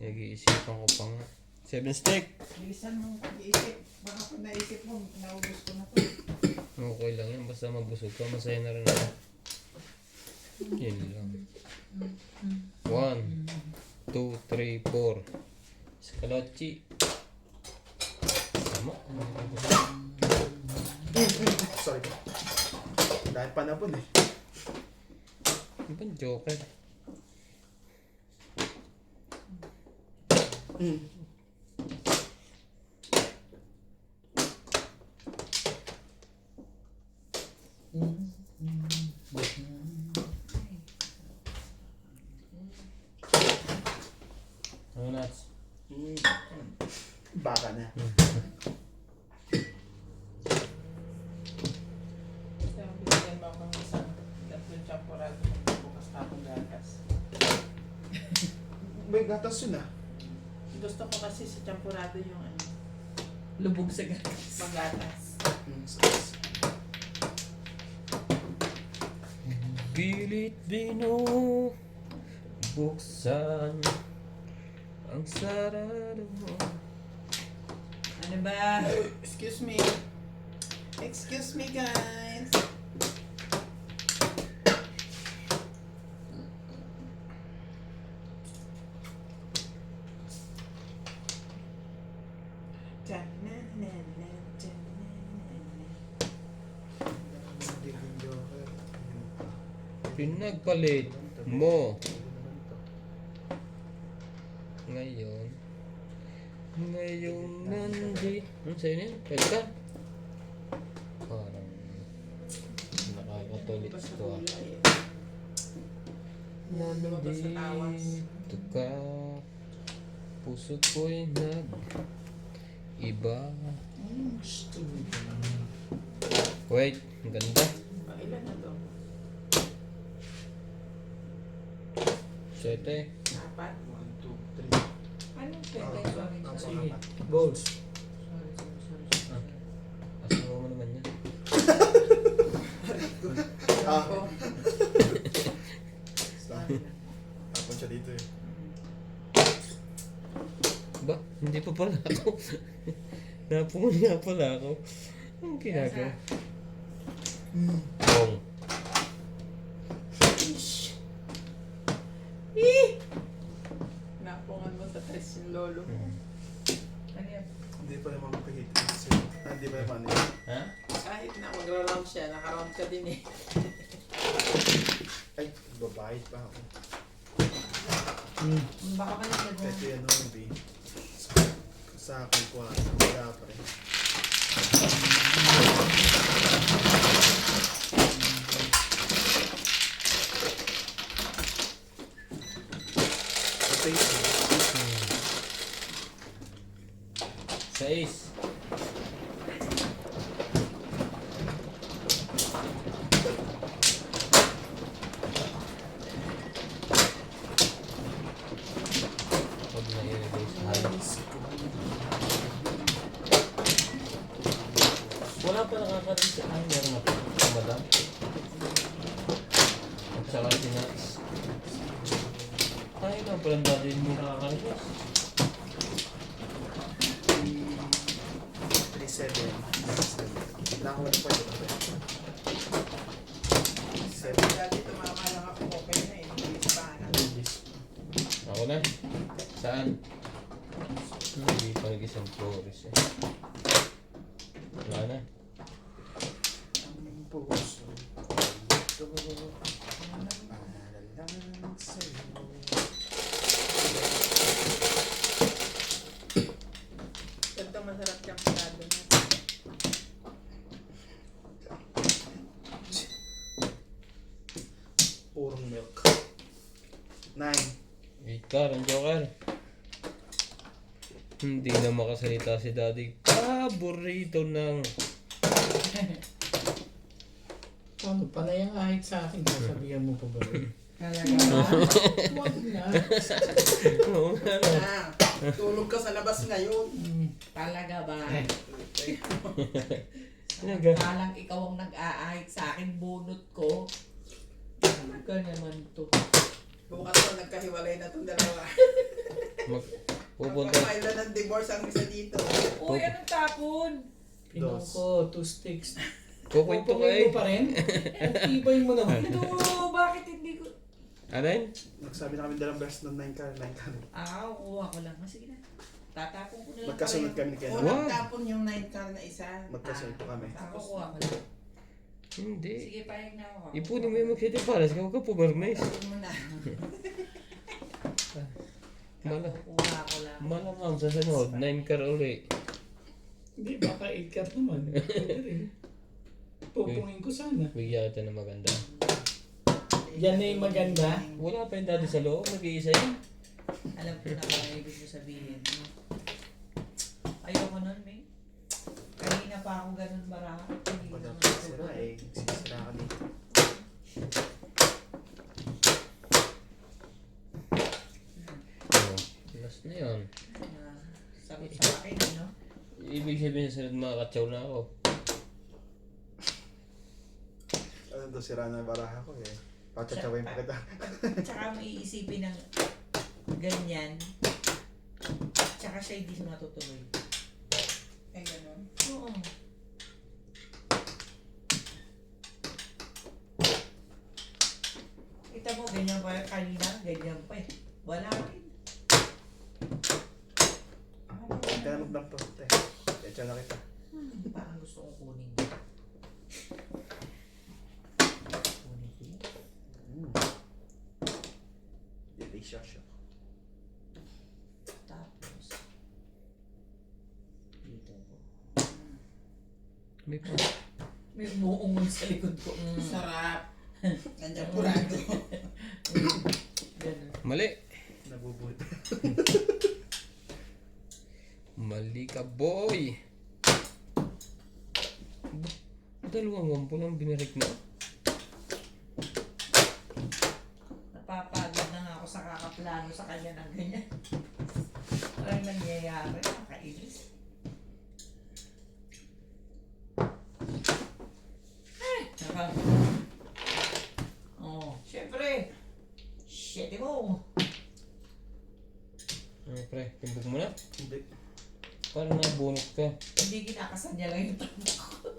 Nag-iisipan ko pa nga. 7 stick! Bilisan mo pag-iisip. Baka pag naisip mo, naubos ko na to. Okay lang yan. Basta mabusog ka. Masaya na rin ako. Yun lang. 1, 2, 3, 4. Scalocci. Tama. Sorry. Dahil panapon eh. Ano ba joker? Ano nuts? Baka na. Kaya binigyan mo ako ng isang tatlong champurado. Bukas na akong gatas. May gatas yun ah. Gusto ko kasi sa champurado yung ano, Lubog sa gatas. panggatas. Pilit bino buksan ang sarado mo. Ano ba? Excuse me. Excuse me guys. Pinagpalit. mo. Ngayon nandi. Sa'yo na yun? Pwede ka? Parang nakakatulit ito ah. Lumabas sa tawas. Nandito ka, puso ko'y iba. Wait, ang ganda. Ilan na to? 7. 4? 1, 2, 3. Ano pwede? Sorry. Sige, balls. Asawa mo naman yan. Ako. Tapon siya dito eh. Ba? Hindi pa pala ako. Napungon nga pala ako. Anong ginagawa? Bong. Napungan mo sa test yung lolo mo. Ano yan? Hindi pa naman mapahit. Hindi pa naman eh. Ha? Kahit na magra-round siya, naka-round ka din eh. Ay, babayad pa ako. Baka pa lang Ito yan naman B. Sa akin ko wala pa rin. Sa Facebook. 6. Huwag na ilagay sa halos. Wala pa nakakaroon sa meron na po. Madam. At saka sinas. Ay, lang pala dati hindi nakakaroon. 3-7. Nakakuha pa ito. 7. Dati tumama lang ako, okay na eh. Bilis pa na. Ako na. Saan? Hindi pa nag-isang flores eh. Wala na. Ang puso ko para lang sa'yo. Ganda masarap yung sarado na. Purong milk. 9. Joker, ang joker. Hindi na makasalita si daddy. Paborito ng... Paano? Panay ang ahit sa akin. Sasabihan mo pa ba rin? Talaga ba? Huwag na. Oo nga no. Ah, tulog ka sa labas ngayon. Talaga ba? Talaga. Palang ikaw ang nag-aahit sa akin, bunot ko. Talaga naman to. Bukas ko nagkahiwalay na itong dalawa. Pupunta. Magpapile na ng divorce ang isa dito. Uy, anong tapon? Pinong ko, 2 sticks. Kukwento ka Pupungin eh. mo pa rin? Ang tibay mo naman. Ano? Bakit hindi ko... Alin? Nagsabi na kami dalang best ng 9 ka. Kuha ko lang. Sige na. Tatapon ko na lang. Magkasunod kami ni Ken. Unang Wow. tapon yung 9 car na isa. Magkasunod po kami. Ako kuha ko lang. Hindi. Sige, payag na ako. Ipunin mo yung mag-city palace. Huwag ka pumarnes. Tapon mo na. Kuha ko lang. Malamang sa sunod. 9 car uli. Hindi, baka 8 card naman. Pwede rin. Pupungin ko sana. Bigyan kita ng maganda. Yan na yung maganda. Wala pa yung daddy sa loob. Nag-iisa yun. Alam ko na kung ano ibig mo sabihin. Ayoko nun, May. Kanina pa ako ganun baraka. Hindi Wala naman pa ako sila eh. Sisira ka dito. Oh, last na yun. Sabi sa akin, no? Ibig sabihin sa sunod makakatsaw na ako. Ano daw sira na baraha ko eh. Pachatsawin pa kita. Tsaka may iisipin ng ganyan. Tsaka siya hindi siya matutuloy. Ay, ganun. Oo. Kita mo, ganyan pa kanina, ganyan pa eh. Wala rin. Ganap lang to. Echa na kita. Parang gusto kong kunin. Kunin ko yun. siya. Tapos, dito po. May pa. May umuungol sa likod ko. Sarap. Nandiyan purado. Ganun. Mali. Nabubuti. Mali ka, boy. Dalawang 1 po lang binirik mo. Napapagod na nga ako sa kakaplano sa kanya ng ganyan. Parang nangyayari, nakainis. Saka, syempre, shit mo. Ano pre, timbog mo na. Hindi. Parang nabunot ka. Hindi kinakasan niya lang yung tama ko.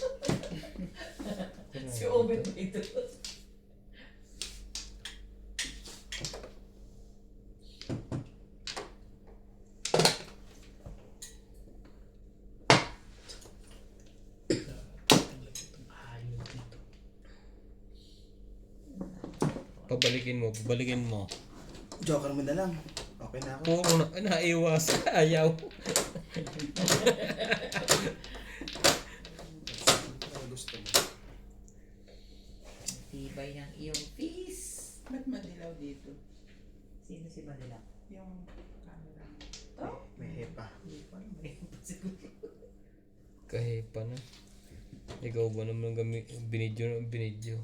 Si Oben ba ito? Ayaw dito. Pabalikin mo. Joker mo na lang. Okay na ako. Puro na, naiwas. Ayaw. Ano gusto mo? Tibay ng iyong peace. Ba't madilaw dito? Sino si Manila? Yung camera. To? May hepa. Hindi pa. May siguro. Kahipa na. Ikaw ba naman binidyo.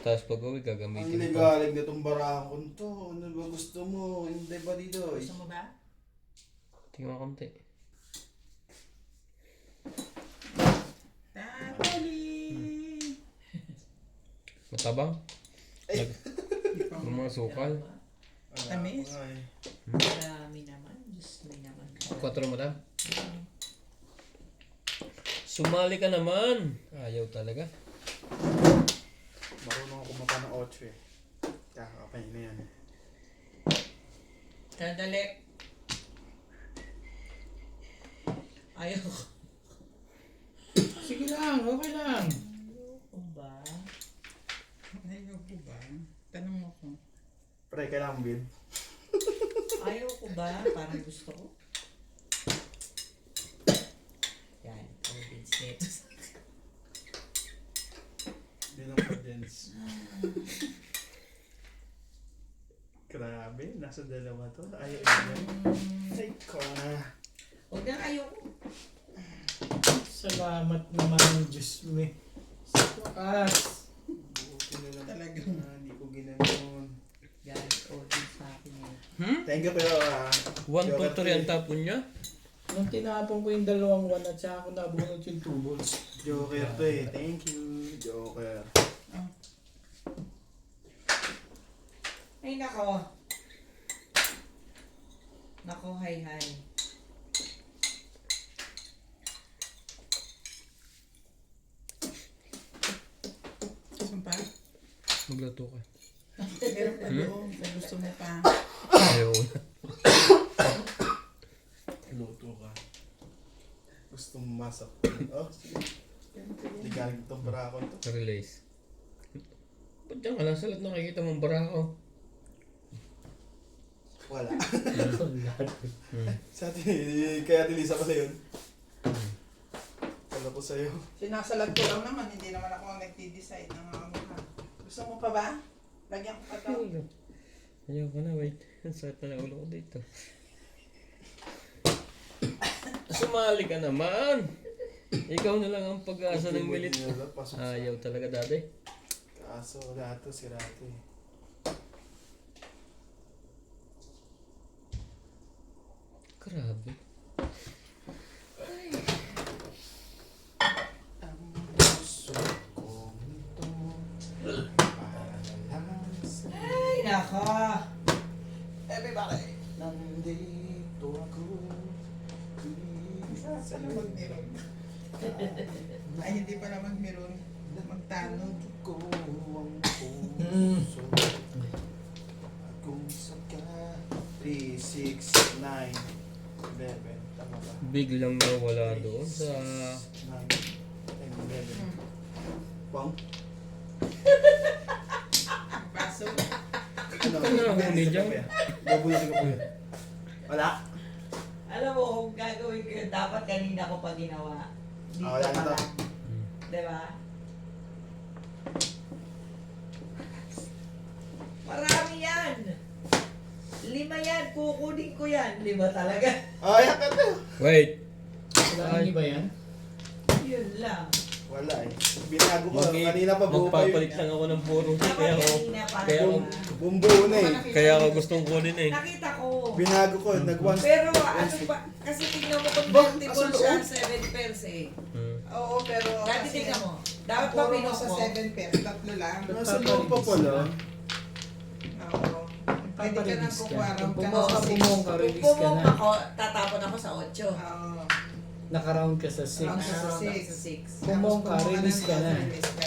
Tapos pag uwi Ang gagamitin ko. ligalig na itong barakon to. Ano ba gusto mo? Hindi ba dito? Gusto mo ba? Tingnan mo konti. Tatali! Matabang? Yung mga sukal. Tamis? Marami naman. Diyos may naman. 4 madam. Sumali ka naman. Ayaw talaga. Marunong ako kumapa ng 8 eh. Kakapay na yan. Sandali. Ayaw ko. Sige lang, okay lang. Ayoko ba? Ayaw ko ba? Tanong mo ko. Pre, kailangan mo bin. Ayaw ko ba? Parang gusto ko. Yan. Convince nito. Binong condense. Grabe, nasa dalawa to. Ayaw yan. Ay, ko na. Huwag na ayoko. Salamat naman, Diyos me. Sa wakas. Buti na lang. Talagang. Hindi ko ginanon. Guys, order sa akin eh. Thank you pero 1, 2, 3 ang tapon niya. Nung tinapon ko yung 2 at saka ako nabunot yung 2 balls. Joker to eh. Thank you, Joker. Ay, nako. Nako, hi. Gusto mo pa? Magluto ka. Meron pa doon. Kung gusto mo pa. Ayaw na. Luto ka. Gusto mo masak. Oh, sige. Ligalig itong barakon to. Release. Ba't dyan ka lang sa lahat nakikita mong barako? Wala. Lahat. Sa atin, kaya tilisa pala yun. Wala ko sa'yo. Sinasalag ko lang naman. Hindi naman ako ang nagdi-decide ng mga mukha. Gusto mo pa ba? Lagyan ko pa to. Ayaw ka na, wait. Ang sakit na ng ulo ko dito. Sumali ka naman! Ikaw na lang ang pag-asa ng milit. Ayaw talaga dati. Kaso wala to, si Rato eh. Grabe. Ang puso kong ito para lang sa Ay, nako. Everybody. nandito ako. Sana magmirong. Ay, hindi pala magmirong. Magtanong. Ko ang puso kung saka 3, 6, 9, 11. Tama ba? Biglang nawala doon sa... 9, 10, 11. Bang? Baso. Ano? ka na huli dyan. Babunutin ko po yun. Wala. Alam mo, kung gagawin ko yun, dapat kanina ko pa ginawa. Dito Wala na pa to. lang. Diba? Marami yan! 5 yan, kukunin ko yan. 5 talaga. Ay, ka to. Wait. Wala ba yan? Yun lang. Wala eh. Binago ko. Kanina pa buo pa Magpapalit yun. lang ako ng puro. Dapat Kaya ako, kanina pa. kaya ako, Bumbuo na eh. kaya ako gustong kunin eh. Nakita ko. Binago ko. Nag-one. Pero ano pa, kasi tignan mo convertible siya 7 pairs eh. Hmm. Oo, pero Dati kasi tignan mo. Dapat pa puro mo pinok sa mo. 7 pairs, tatlo lang. Nasa loob pa pala. Oo. Pwede ka nang kukuha ron ka na Bumong sa ka, 6. bumong ka, release ka Pumok na. ako, tatapon ako sa 8. Oo. Naka-round ka sa 6. Round ka sa Nakaroon ako six. sa 6. Bumong ka, Tapos release ka na. release ka.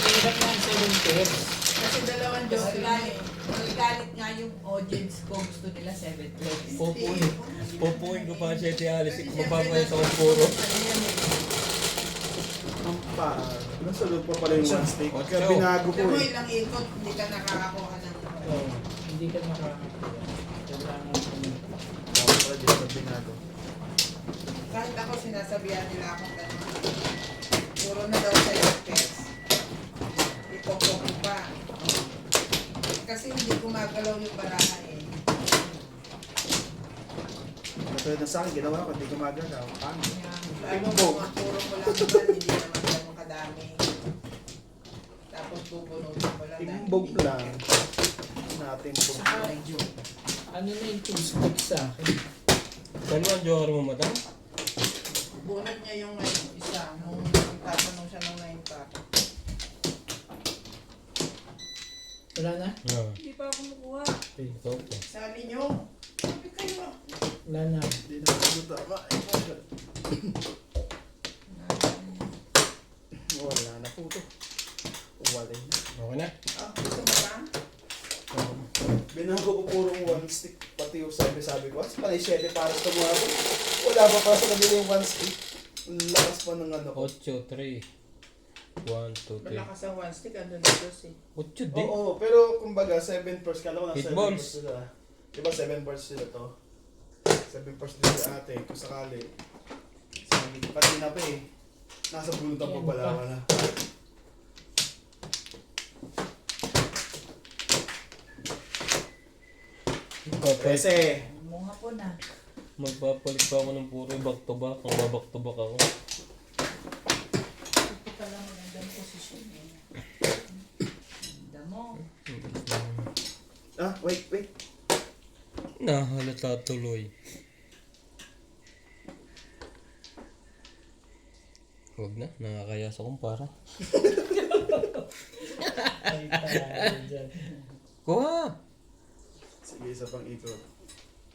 Hirap na ang 7 pairs. Kasi dalawang joke lang eh. Nagagalit nga yung audience ko, gusto nila 7 pairs. Pupuin ko pa siya si Alice. Mapapalit ako ng puro. Ang pa. Nasa loob pa pala yung one stick. Kaya Ocho. binago ko Alam mo eh. ilang ikot, hindi ka nakakakuha ng Oo. Hindi ka makakakuha. Kailangan mo. Dapat pala dito sa binago. Kahit ako sinasabihan nila akong gano'n. Puro na daw sa pairs. Ipopok ko pa. Kasi hindi gumagalaw yung baraha eh. Katulad na sa akin, ginawa ko. Hindi gumagalaw. Paano? Lalo mga puro ko lang naman, hindi naman gano'ng kadami. Tapos bubunutin ko lang. dahil Imbog hindi lang. ko- Natin bog Saka, lang. Ano na yung 2 sticks sa akin? Saan mo ang joker mo, madam? bunot niya yung isa, nung tatanong siya nung 9 pack. Wala na? Ah. Hindi pa ako kumukuha. Okay. Okay. Sabi niyo, sabi kayo. Wala na. Hindi na ako tama. Wala na po ito. Wala na. Okay na? Gusto mo ba? Binago ko purong one stick. Pati yung sabi ko. Kasi pala yung 7 para sa mga ko. Wala pa para sa kanila yung one stick. Ang lakas pa ng ano ko. 8, 3. 1, 2, 3. Malakas ang one stick, andun na dos eh. 8 din. Oo, pero kumbaga 7 first. Kala ko na 8 7 balls. first sila. Diba 7 first sila to? 7 first din si ate. Kung sakali. Sabi, pati na pa eh. Nasa bunot ang pagbalawa na. Kasi, Mga po na. Magpapalit pa ako ng puro back to back. Kung back to back ako. Ito pala magandang posisyon eh. Ganda mo. wait. Nahalata tuloy. Huwag na, nakakayas akong para. Ay, tayo dyan. Kuha! sige, isa pang ikot.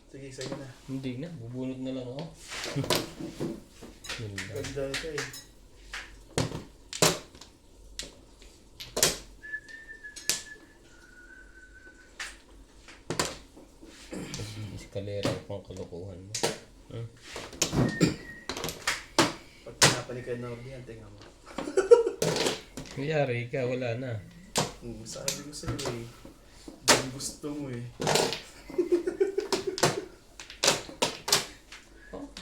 Sige, sa'yo na. Hindi na, bubunot na lang ako. Yun lang. Ganda ito eh. Eskalera ko pang kalokohan mo. Hmm? Pag pinapalikan na yan, tingnan mo. Kuyari ka, wala na. Sabi ko sa'yo eh. Hindi gusto mo eh.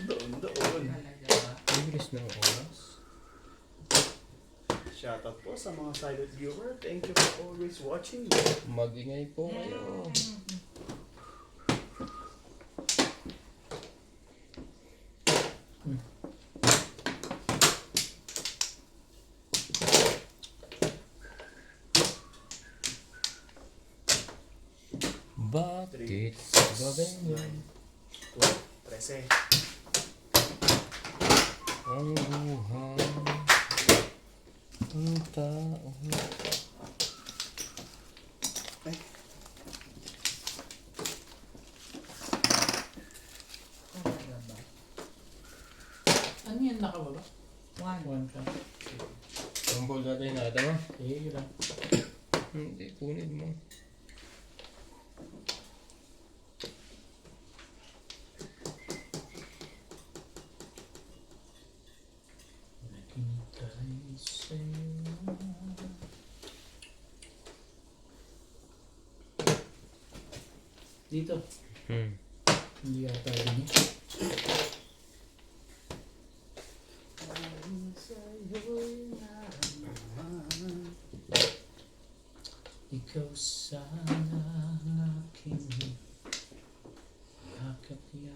Doon. Talaga ba? Bilis na oras. Shoutout po sa mga silent viewer. Thank you for always watching. Magingay po kayo. Bakit ba ganyan 13. ang buhay ng tao? Ay, Talaga ba? Ano yan nakababa? 1. 1 ka. Ang ball natin nata mo? Sige lang. Hindi, kunin mo. Naghintay sa'yo. Dito. Hindi yata rin eh. Ikaw sana ang aking yakap-yakap.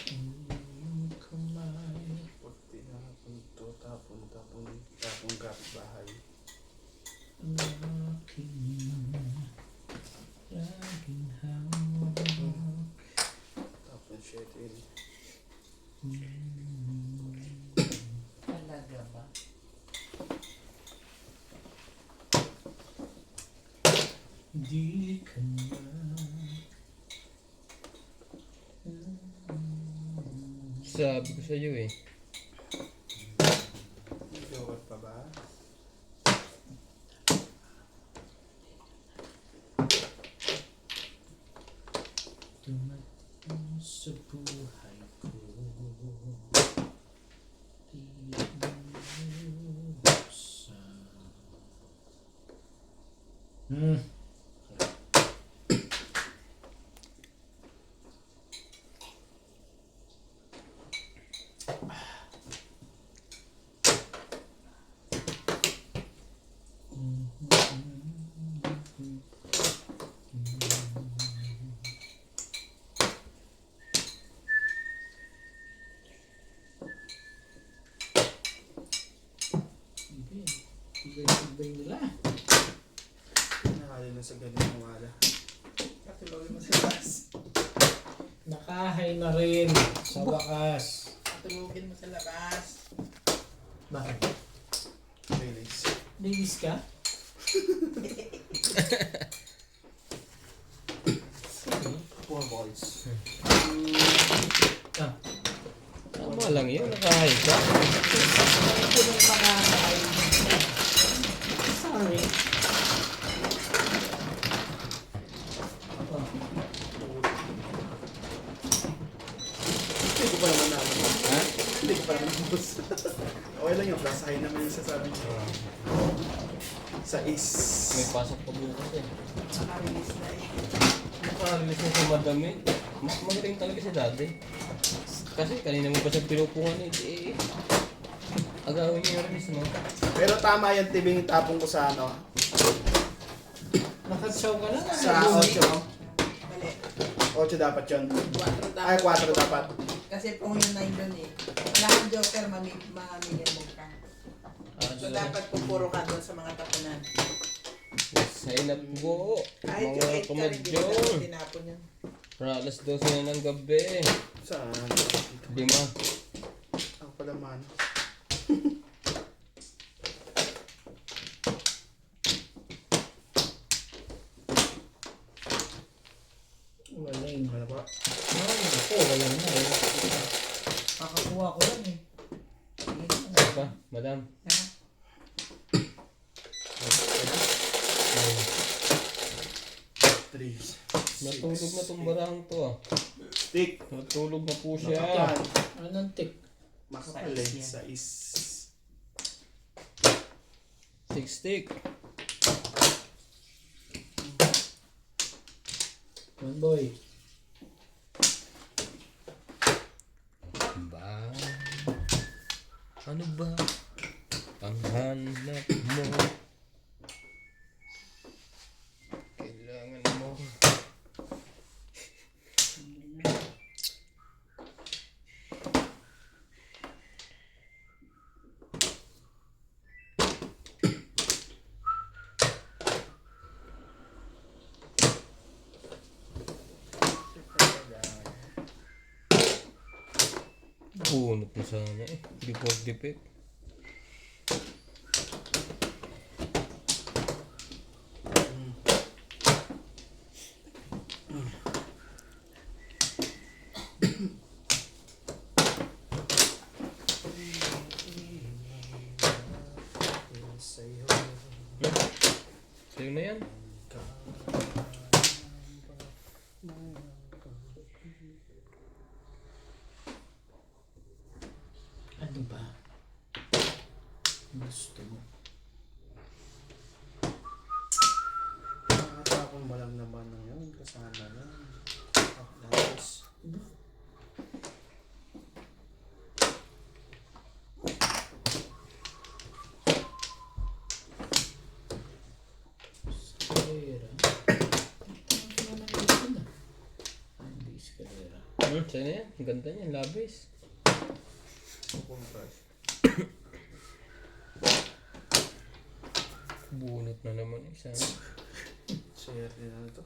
Iyong kamay. Puti na punto, tapon kapitbahay. Ang aking laging hawak. Tapon shit in. Talaga ba? Di ka na. Sabi ko sa'yo eh. Yogurt pa ba? Dumating sa buhay ko. Di mo ibay nila. Nakali na sa ganyan umala. Katulogin mo sa labas. Nakahay na rin sa wakas. Katulugin mo sa labas. Bakit? Release. Linis ka? Poor boys. Ah. Tama lang yun, nakahay ka. Ito nang makakahay. Sorry. Hindi ko pa naman naman. Ha? Hindi ko pa naman nabos. Okay lang yun. Plus, high naman yung sasabi ko. Sa is. May pasok pa bukas eh. Naka-release na eh. Nakarilis na sa madami. Mas magaling talaga si daddy. Kasi kanina mo pa siya pinupungan eh. Agawin niyo yung release mo. Pero tama yung tibing tapong ko sa ano. Nakatsaw ka na. Sa 8. Mali. 8 dapat yun. 4 dapat. Ay, 4 dapat. Kasi kung yung 9 dun eh. Wala kang joker, mamimigyan ka. So dapat pupuro ka doon sa mga tapunan. Sign up po. Kahit yung 8 Mga ka rin, hindi mo kamadyon. dapat tinapon yun. Para alas 12 na ng gabi. Saan? 5. Ako pala man. Wala yun. Ano ba? Ay, ako, wala na eh. Kakakuha ko lang eh. Ano ba, madam? Ha? 3. Natulog na tong barang to ah. Stick. Natulog na po siya. Makapal. Anong tik? Makapal eh. Sa is yan. Sa is. 6 stick. One boy. Ba? Ano ba? Ang hanap mo. Kailangan mo. Bunot na sana eh. Before defect. Sa'yo. Sa'yo na yan. Ano ba? Gusto mo? Malam naman na yun, kasama na. Tapos, Escalera. Ano naman yun na? Hindi escalera. Saan yan? Ang ganda niya, labis. pupuntas. Bunot na naman isa. Share din na ito.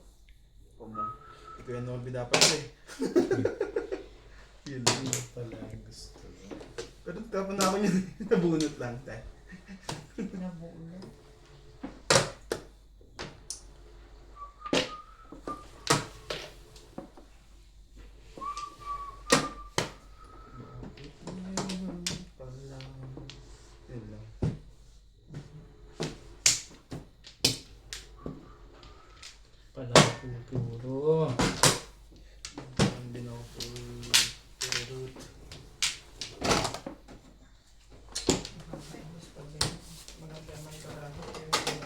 Pumong. Ito yung Nolby dapat eh. Yun lang. Hindi pala gusto. Pero tapon na ako yun. Nabunot lang tayo. Nabulo. Yun lang. Pala puro. Hindi na ako puro.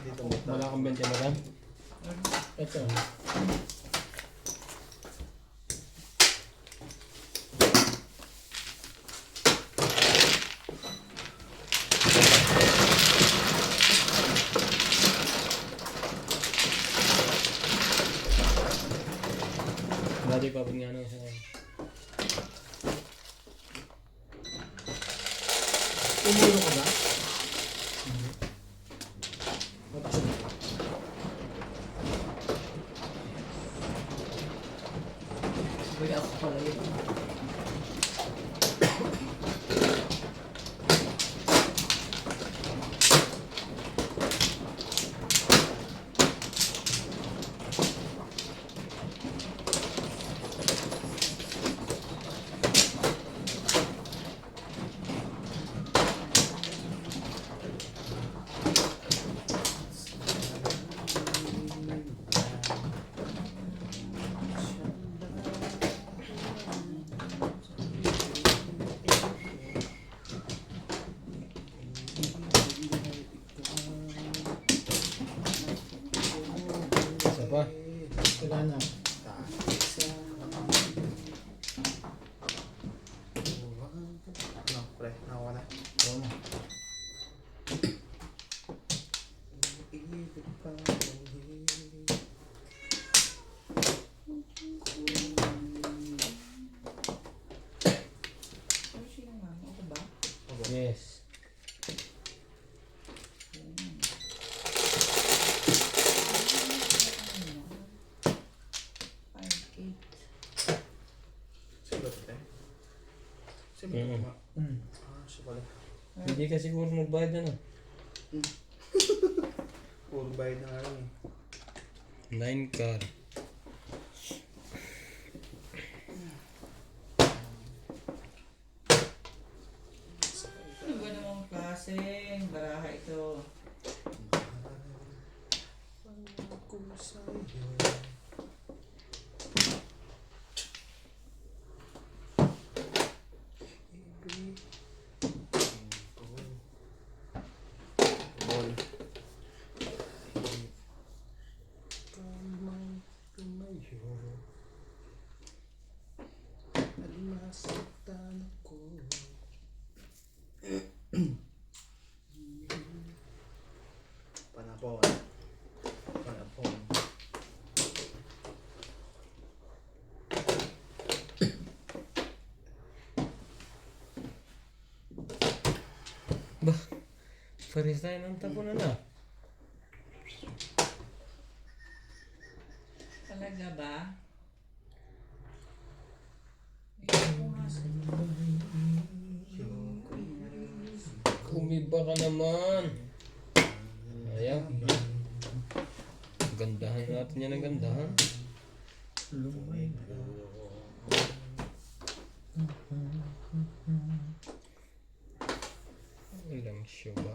Dito mo Wala kang 20, madam? Ito. Dati pa nga ano sa Umulo ka ba? Ito. Uy, ako pala yun. isa pa. Wala na. Ano, pre? Nakawala. Oo na. Ano siya naman? Ako ba? Yes. Sino ito, eh? Sino Mm. ito? Hmm. Ah, siya pala. Hindi ka siguro nagbayad ano? Puro bayad na nga lang eh. 9 car. Ano ba namang klaseng baraha ito? Ako sa'yo. Ball. Kamay tumayo. At masaktan ako. Panapon. Panapon. Pares tayo ng tapunan na. Talaga ba? Kumiba ka naman. Ayaw. Gandahan natin yan ang gandahan. Lumay. Walang syuba.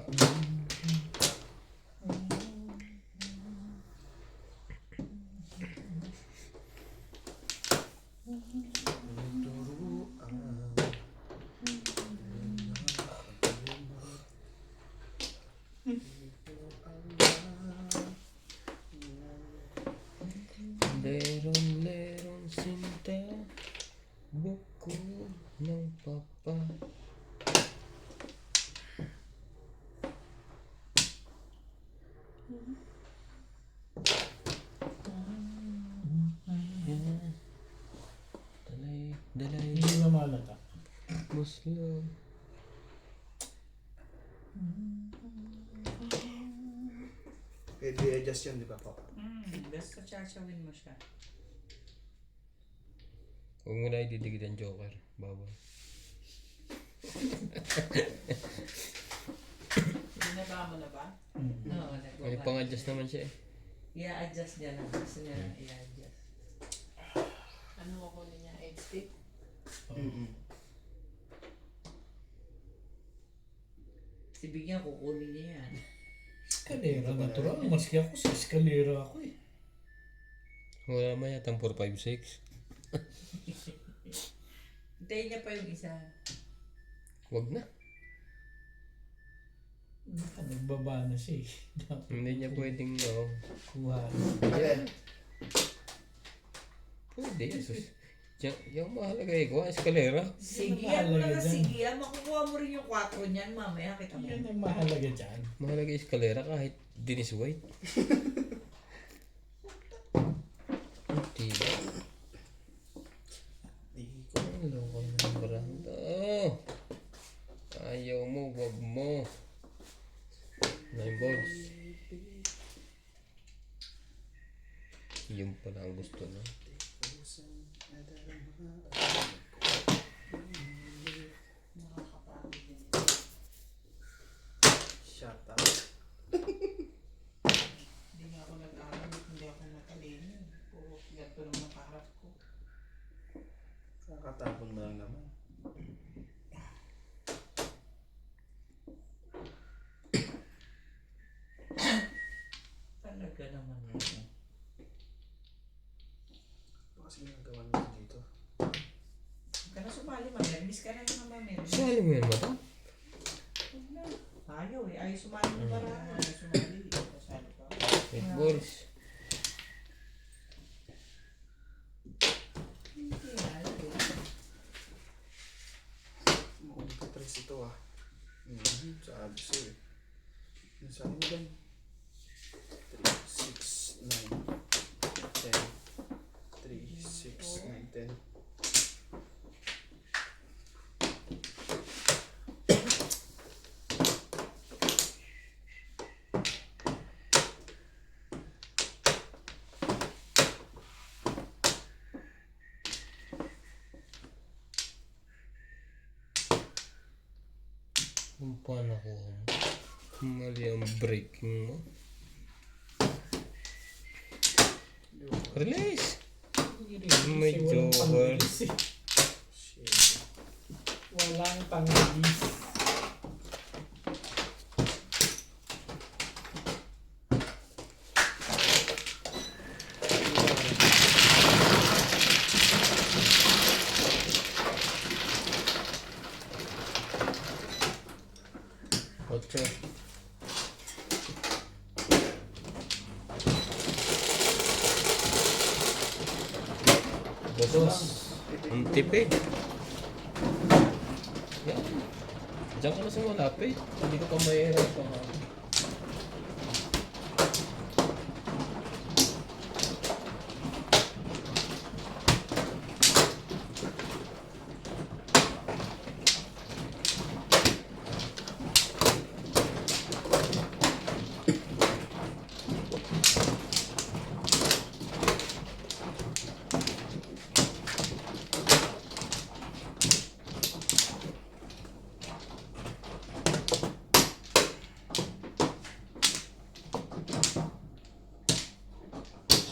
Slow. Pwede i-adjust yun, di ba po? Basta chachawin mo siya. Huwag mo na ididikit ang joker. Bawal. Binaba mo na ba? Oo, May nagbaba. pang-adjust naman siya eh. I-adjust niya lang. Gusto niya lang i-adjust. Ano ko kunin niya? 8 stick? Si Bigyan, kukunin niya yan. Eskalera, natural. Maski ako sa eskalera ako eh. Wala naman yata 456. Hintayin niya pa yung isa. Huwag na. Baka nagbaba na siya eh. Dapat Hindi niya pwedeng kuha. Alin? Pwede. Jesus. Yung mahalaga eh. Kuha eskalera. Sige, Ano ano na mahalaga sige. Makukuha mo rin yung 4 niyan. Mamaya kita mo. Yan ang mahalaga dyan. Mahalaga eskalera kahit Dennis White. Diba? Di ko. Loko ng baranda. Ayaw mo, wag mo. 9 balls. Yung pala ang gusto na. Shut up. Hindi nga ako nag-aaral. Hindi ako matalino. Puro ganito lang ang kaharap ko. Kakatapon mo lang naman. Talaga naman yun. Ano kasi ginagawa niyo dito? Huwag ka na sumali, mamermis ka na yung mamermis. Sali mo yan, madam. Huwag na. Ayaw eh. Ayaw sumali mo para. Ano sumali? Kasali ka? 8 balls. Hindi, ayaw eh. Mauli ka tres ito ah. Sabi sa'yo eh. Nasabi mo lang. 3, 6, 9, 10. 3, 6, 9, 10. Kung paano ko mali ang breaking mo. Release! May Kasi walang joker. pang-release eh. Shit. Walang pang-release. Okay. Boss. Ang tipid. Yan. Diyan ka na sa malapit. Hindi ka pa mahirap pa.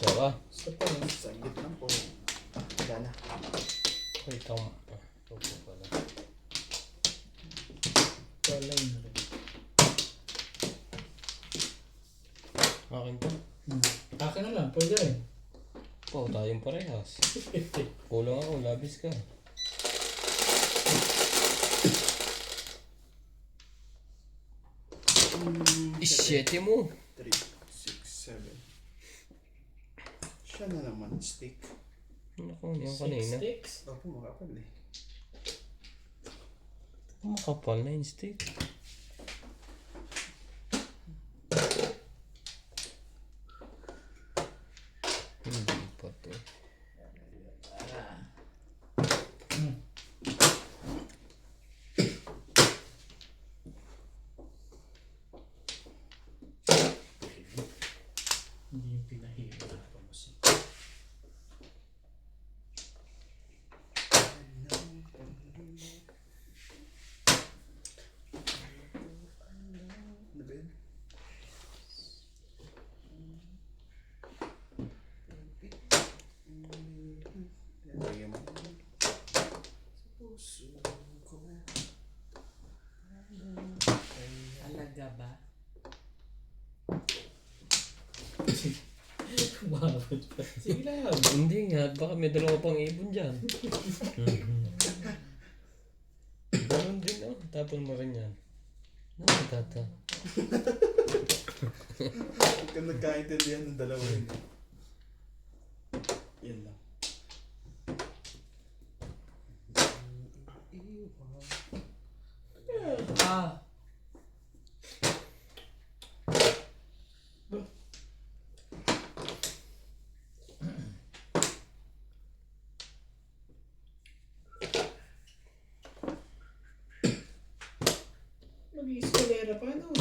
Saka. Sa pa yun. Saglit lang po. Wala na. Wait, ito po pala. Wala yun rin. Akin to. Akin na lang, pwede rin. Oo, tayong parehas. Kulang ako, labis ka. Isyete mo. 3, 6, 7. Siya na naman, stick. Naku, yung kanina. 6 sticks. Opo, makapal eh. Makapal na yung stick. Hindi pa to. yung pinahihirapan mo siya. Ano ba yun? Yan, lagyan mo. Sa puso ko. Alaga ba? Umabot pa. Sige lang. Hindi nga, baka may dalawa pang ibon dyan. Ganun din oh, tapon mo rin yan. Tata. Huwag kang nagkaintindihan ng dalawa yun. Yan lang. Ah. Mag-i-escalera pa, no?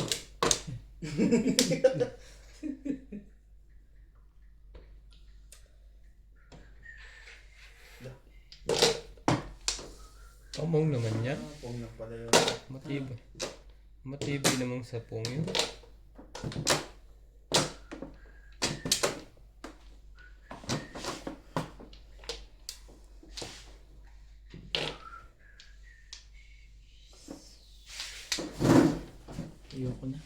Pamong naman yan. Pong na pala yun. Matibay. Matibay namang sapong yun. Ayoko na.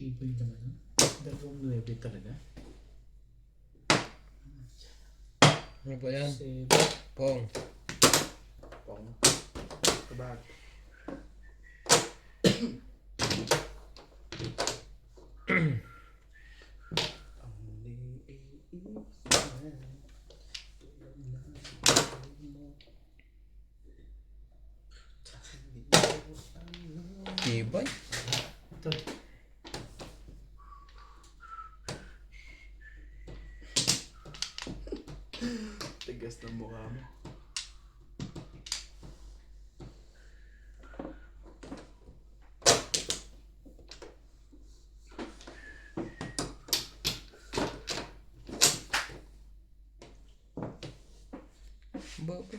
Tibay naman. Dalawang 9 talaga. Ano ba yan? 7. Pong. Pong. Kabag. Ang liiwan. Tibay? Ito. Tigas ng mukha mo. Baba.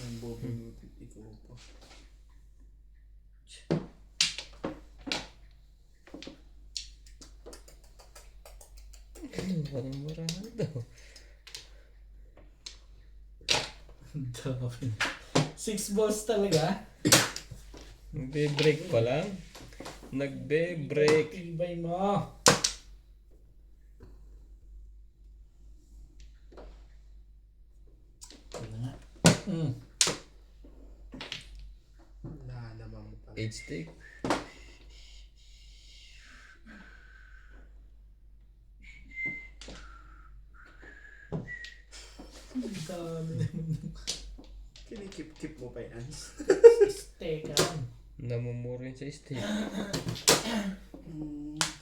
Ang bobo yung ikaw pa. Parang marahan daw. Dami. 6 balls talaga. Nagbe-break pa lang. Nagbe-break. Tibay mo. Ito na nga. Wala namang pala. 8 stick. Ang dami naman. Kinikip-kip mo pa yan. Stekan. Namumuro yun sa stick.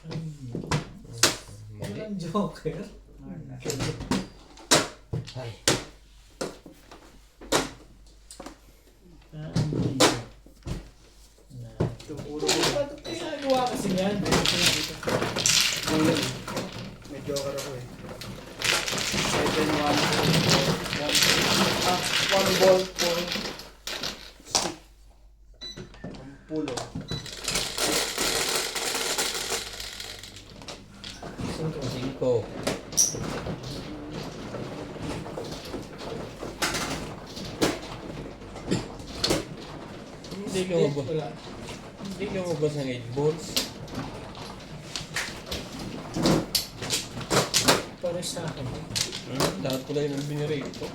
Mali. Walang joker. Ay. Ito puro Ba't ginagawa kasi yan? kulang. May joker ako eh. 7, 1, 1 ball, 4 stick. Ang pulo. Cinco. Hindi lumabas. Wala. Hindi lumabas ng 8 balls. Pares sa akin. Lahat pala yun ang binirate ko.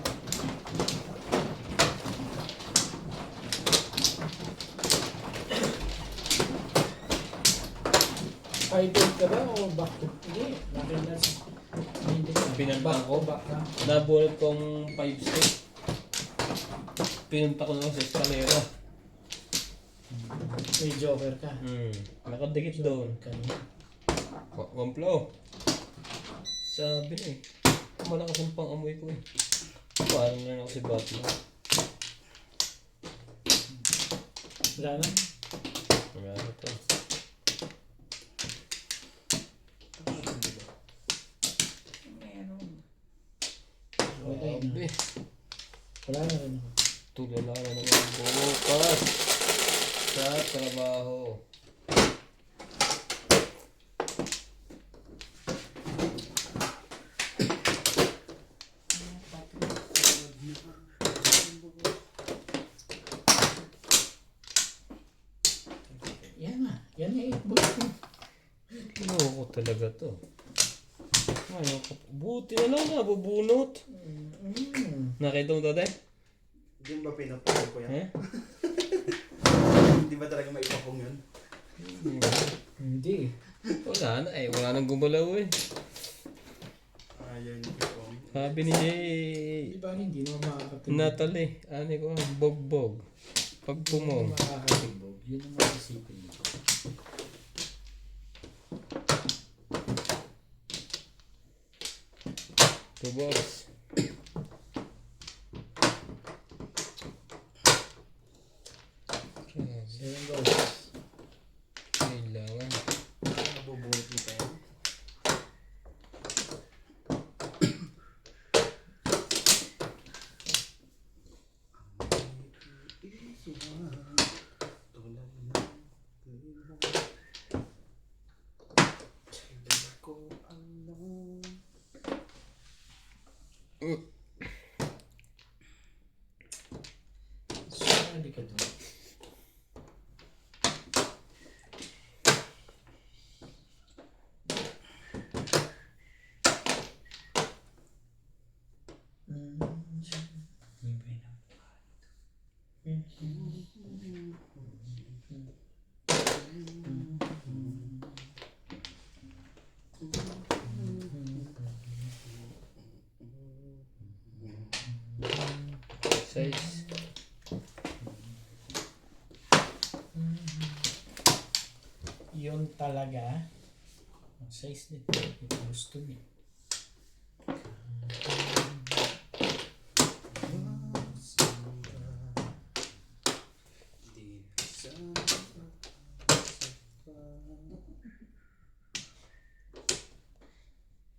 High-tech ka ba o back to? Hindi. Nakita sa... Hindi ka. Pinantang ko. Back ka. Nabunot kong 5 stick. Pinunta ko na lang sa eskalera. May joker ka. Nakadikit doon. Kanina. One flow. Sabi na eh. Malakas ang pang-amoy ko eh. Parang na ako si Batman. Wala na? Wala na to. Meron. Okay na. Grabe. Wala na rin ako. Tulala na naman bukas sa trabaho. Yan na. Yan na 8 bucks mo. Loko talaga to. Ayaw ko. Buti na lang nabubunot. Nakita mo to, te? Hindi ba pinapong ko yan? Eh? Hindi ba talaga maipapong yun? Hindi. Wala na eh. Wala nang gumalaw eh. Ayaw niyo ipapong. Sabi ni Di ba hindi naman makakatibog? Natalie, ano ko, bogbog. Pag Hindi pumong. makakatibog. Yun ang makasipin mo. Two balls. Grabe, 7 goals. kailangan. Nabubunot mo tayo. Sali ka doon. Size. Yun talaga. Ang size din. Ito gusto niya.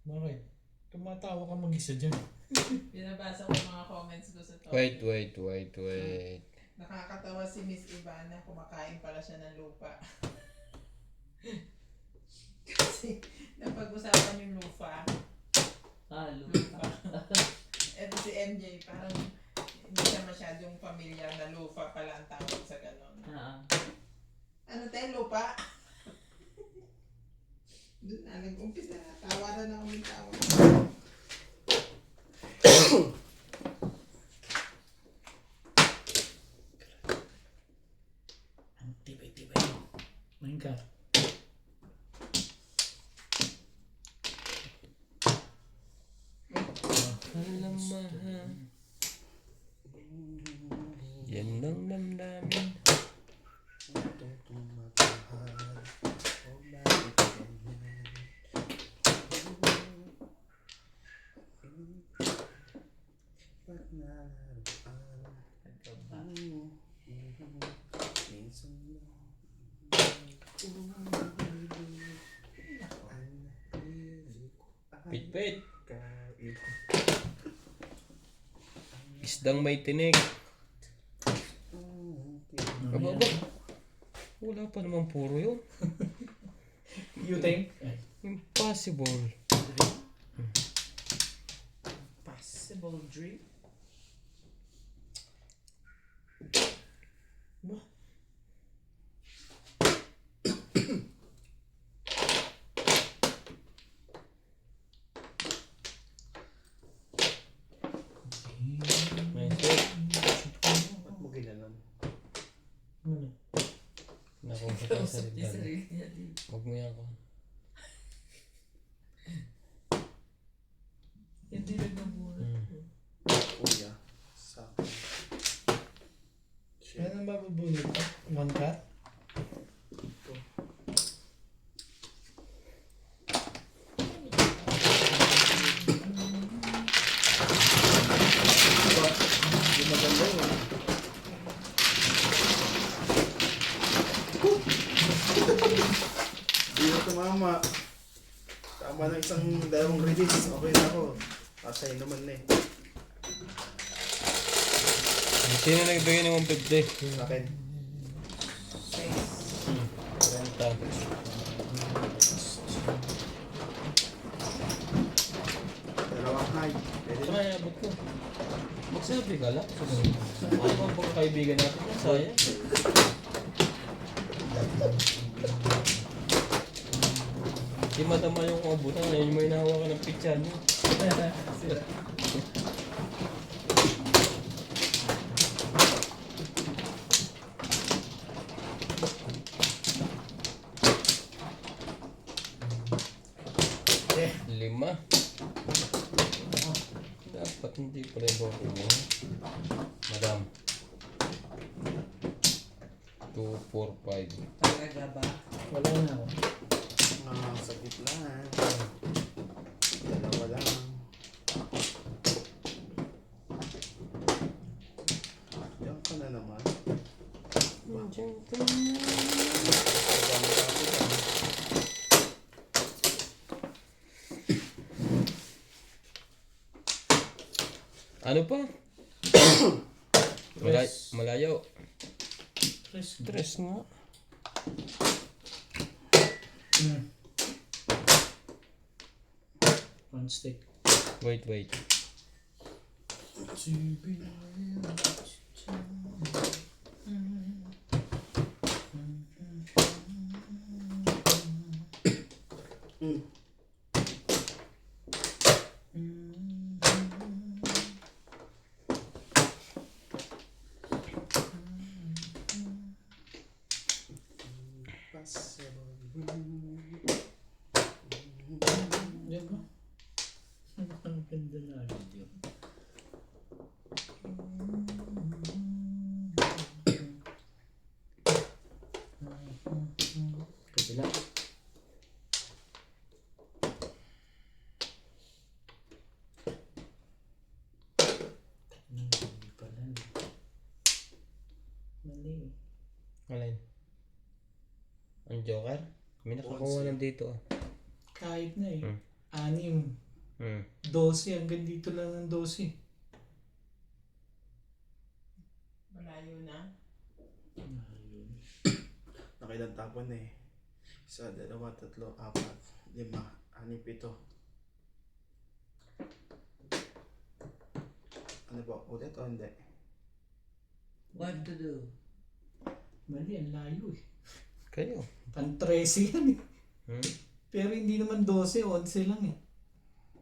Bakit? Tumatawa ka mag-isa dyan. Binabasa ko mga comments ko sa to. Wait. Nakakatawa si Miss Ivana, kumakain pala siya ng lupa. Kasi napag-usapan yung lupa. Lupa. Eto si MJ, parang hindi siya masyadong pamilyar na lupa pala ang tawag sa ganon. Ano tayo, lupa? Doon na nag-umpisa na. Tawa na ako ng tawa. Ang tibay-tibay. Main ka. Alam mahal. Yan ang damdamin. Pit-pit. Isdang may tinik. Aba. Wala pa naman puro yun. You think? Impossible. Possible dream. May set. Ba't mo ginanon? Ano? Nakuha ka sa Kausap niya sarili. sarili niya. Huwag mo yan ako. Hindi na tumama. Tama ng isang dalawang release. Okay na ako. Asay naman na eh. Sino nagbigay ng 150? Sa akin. 30. Dalawang high. Pwede Saka na. abot ko. Magsabi ka lang. Ano bang pagkakaibigan natin? Sayang. Di madama yung abutan. Ngayon mo inahawakan ng pizza niyo. Sira. Lima. Dapat hindi pa rin ako mo. Madam. 2, 4, 5. Talaga ba? Wala na ako. Sa gitna. Dalawa lang. Diyan ka na naman. Ano pa? Malayo. Tres nga. One stick. Wait. Diyan ba? Ang ganda na video. Kabila. Mali pala. Mali. Alin? Ang Joker? May nakakuha na dito ah. Kahit na eh. Hmm. 6. 12. Hanggang dito lang ng 12. Malayo na. Ayun. Nakailang tapon eh. 1, 2, 3, 4, 5, 6, 7. Ano po? Ulit o hindi? What to do? Mali, ang layo eh. Kayo. Pang 13 yan eh. Pero hindi naman 12, 11 lang eh.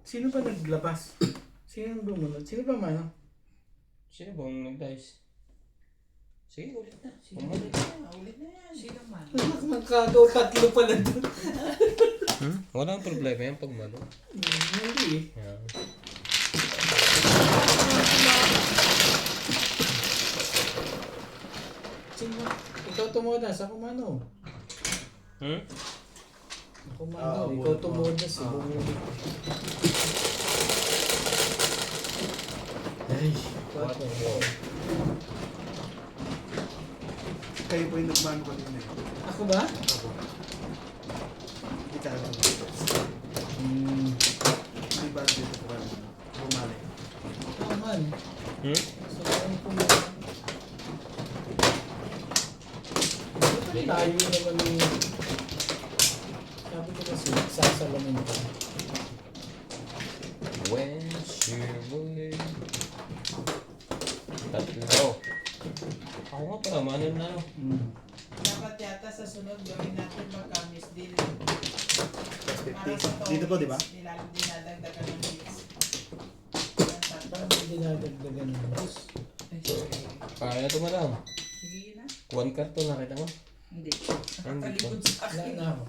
Sino ba naglabas? Sino ang bumunod? Sino ba mano? Sino bang nag-dice? Sige, ulit na. Ulit na, ulit na yan. Sino man? Magkagaw, tatlo pala doon. Walang problema yan pag malo. Hindi eh. Yeah. Sino? Ikaw tumudas, ako mano. Ako mano, ikaw tumudas. Bumuli. Ay, What more? Kayo po yung nagmano kanina eh. ako ba? Ako. Hindi ka lang. May ba dito po kanina? Bumalik. Naman. So, ano po yun? Layo naman yung... Sabi ko kasi, sasalamin ka. When she will... Tatlo. Ako nga pala, manan na. Dapat yata sa sunod gawin natin magka-miss deal. Para sa 50. Dito po, di ba? Dinadagdagan ng hits. Parang hindi dinadagdagan ng boss. Kaya ito madam. Sige na. 1 karton nakita mo? Hindi. Hindi po. Nakalikod sa Wala akin. na ako.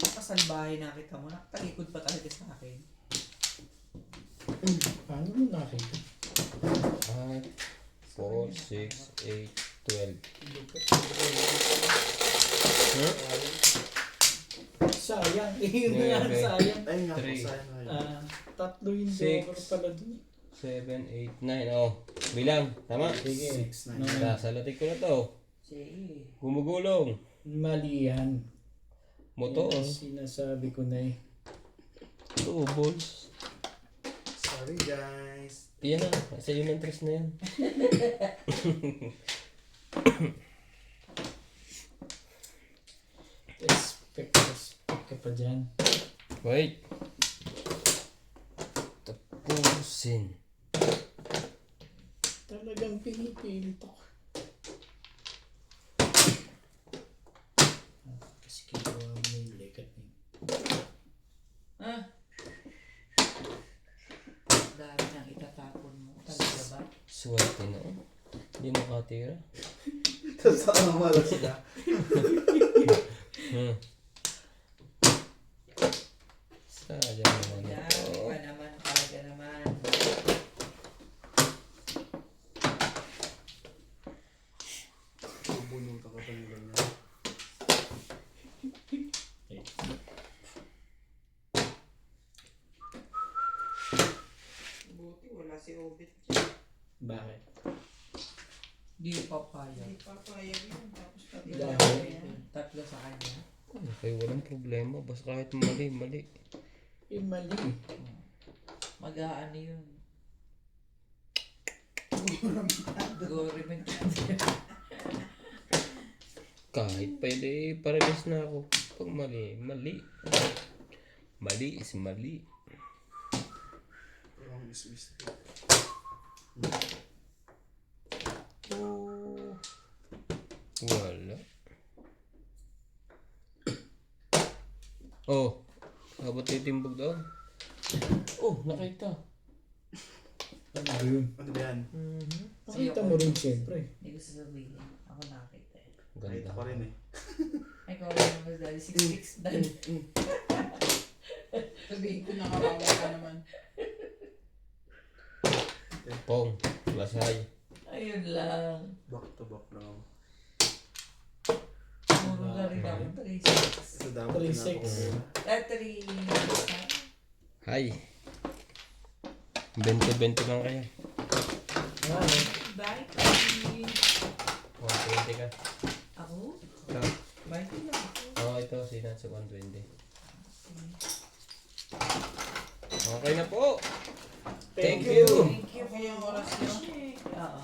Kasalbahay nakita mo. Nakatalikod pa talaga sa akin. Paano mo nakita? 5, 4, 6, 8, 12. Sayang. Yun na nga, Nueve. sayang. Ayun nga po, Three. sayang na yun. Tatlo yung Six. joker pala dun. 7, 8, 9. Oh. Bilang. Tama. Sige. 6, 9. Sasalutin ko na to. Sige. Gumugulong. Mali yan. Motor. Yan, sinasabi ko na eh. Two balls. Sorry guys. Yan na. Sa iyo ng tres na yan. Respect ka pa dyan. Wait. Tapusin. Talagang pinipilit ako. Kasi kinuha mo yung lekat niya. Ah. Dami nang itatapon mo. Talaga ba? Swerte na. Hindi makatira. Tapos ano malas sila. Sayang naman Yan. ito. Pa naman. Talaga naman. Bubunong ka pa ng ganyan. Buti wala si Obit dyan. Bakit? Di papaya. Hindi pa kaya yun. Tapos tabi Dahil. Tatlo sa kanya. Okay, walang problema. Basta kahit mali, mali. Eh, mali. Mag-aano yun. Gourmet. Kahit pwede, parehas na ako. Pag mali, mali. Mali is mali. Wrong is mistake. Oh. Wala. Oh. Habang titimbog doon. Oh, nakita. Ano ba yun? Ano ba yan? Nakita mo rin siyempre. Hindi ko sasabihin. Ako nakita eh. Nakita Ganda. ko rin eh. Ay, ko rin naman dali. 6-6 dali. Sabihin ko nakawawa ka naman. Pong. Lasay. Ayun lang. Back to back lang ako. Puro na rin ako. 3-6. Ito dapat 3-6. pinapakabula. 3. Hay. 20-20 lang kaya. Bye. 120 ka. Ako? Ito. Bye lang. Oo, ito. Sinan sa 120. Okay na po. Thank you. Thank you. Okay yung oras nyo. Oo.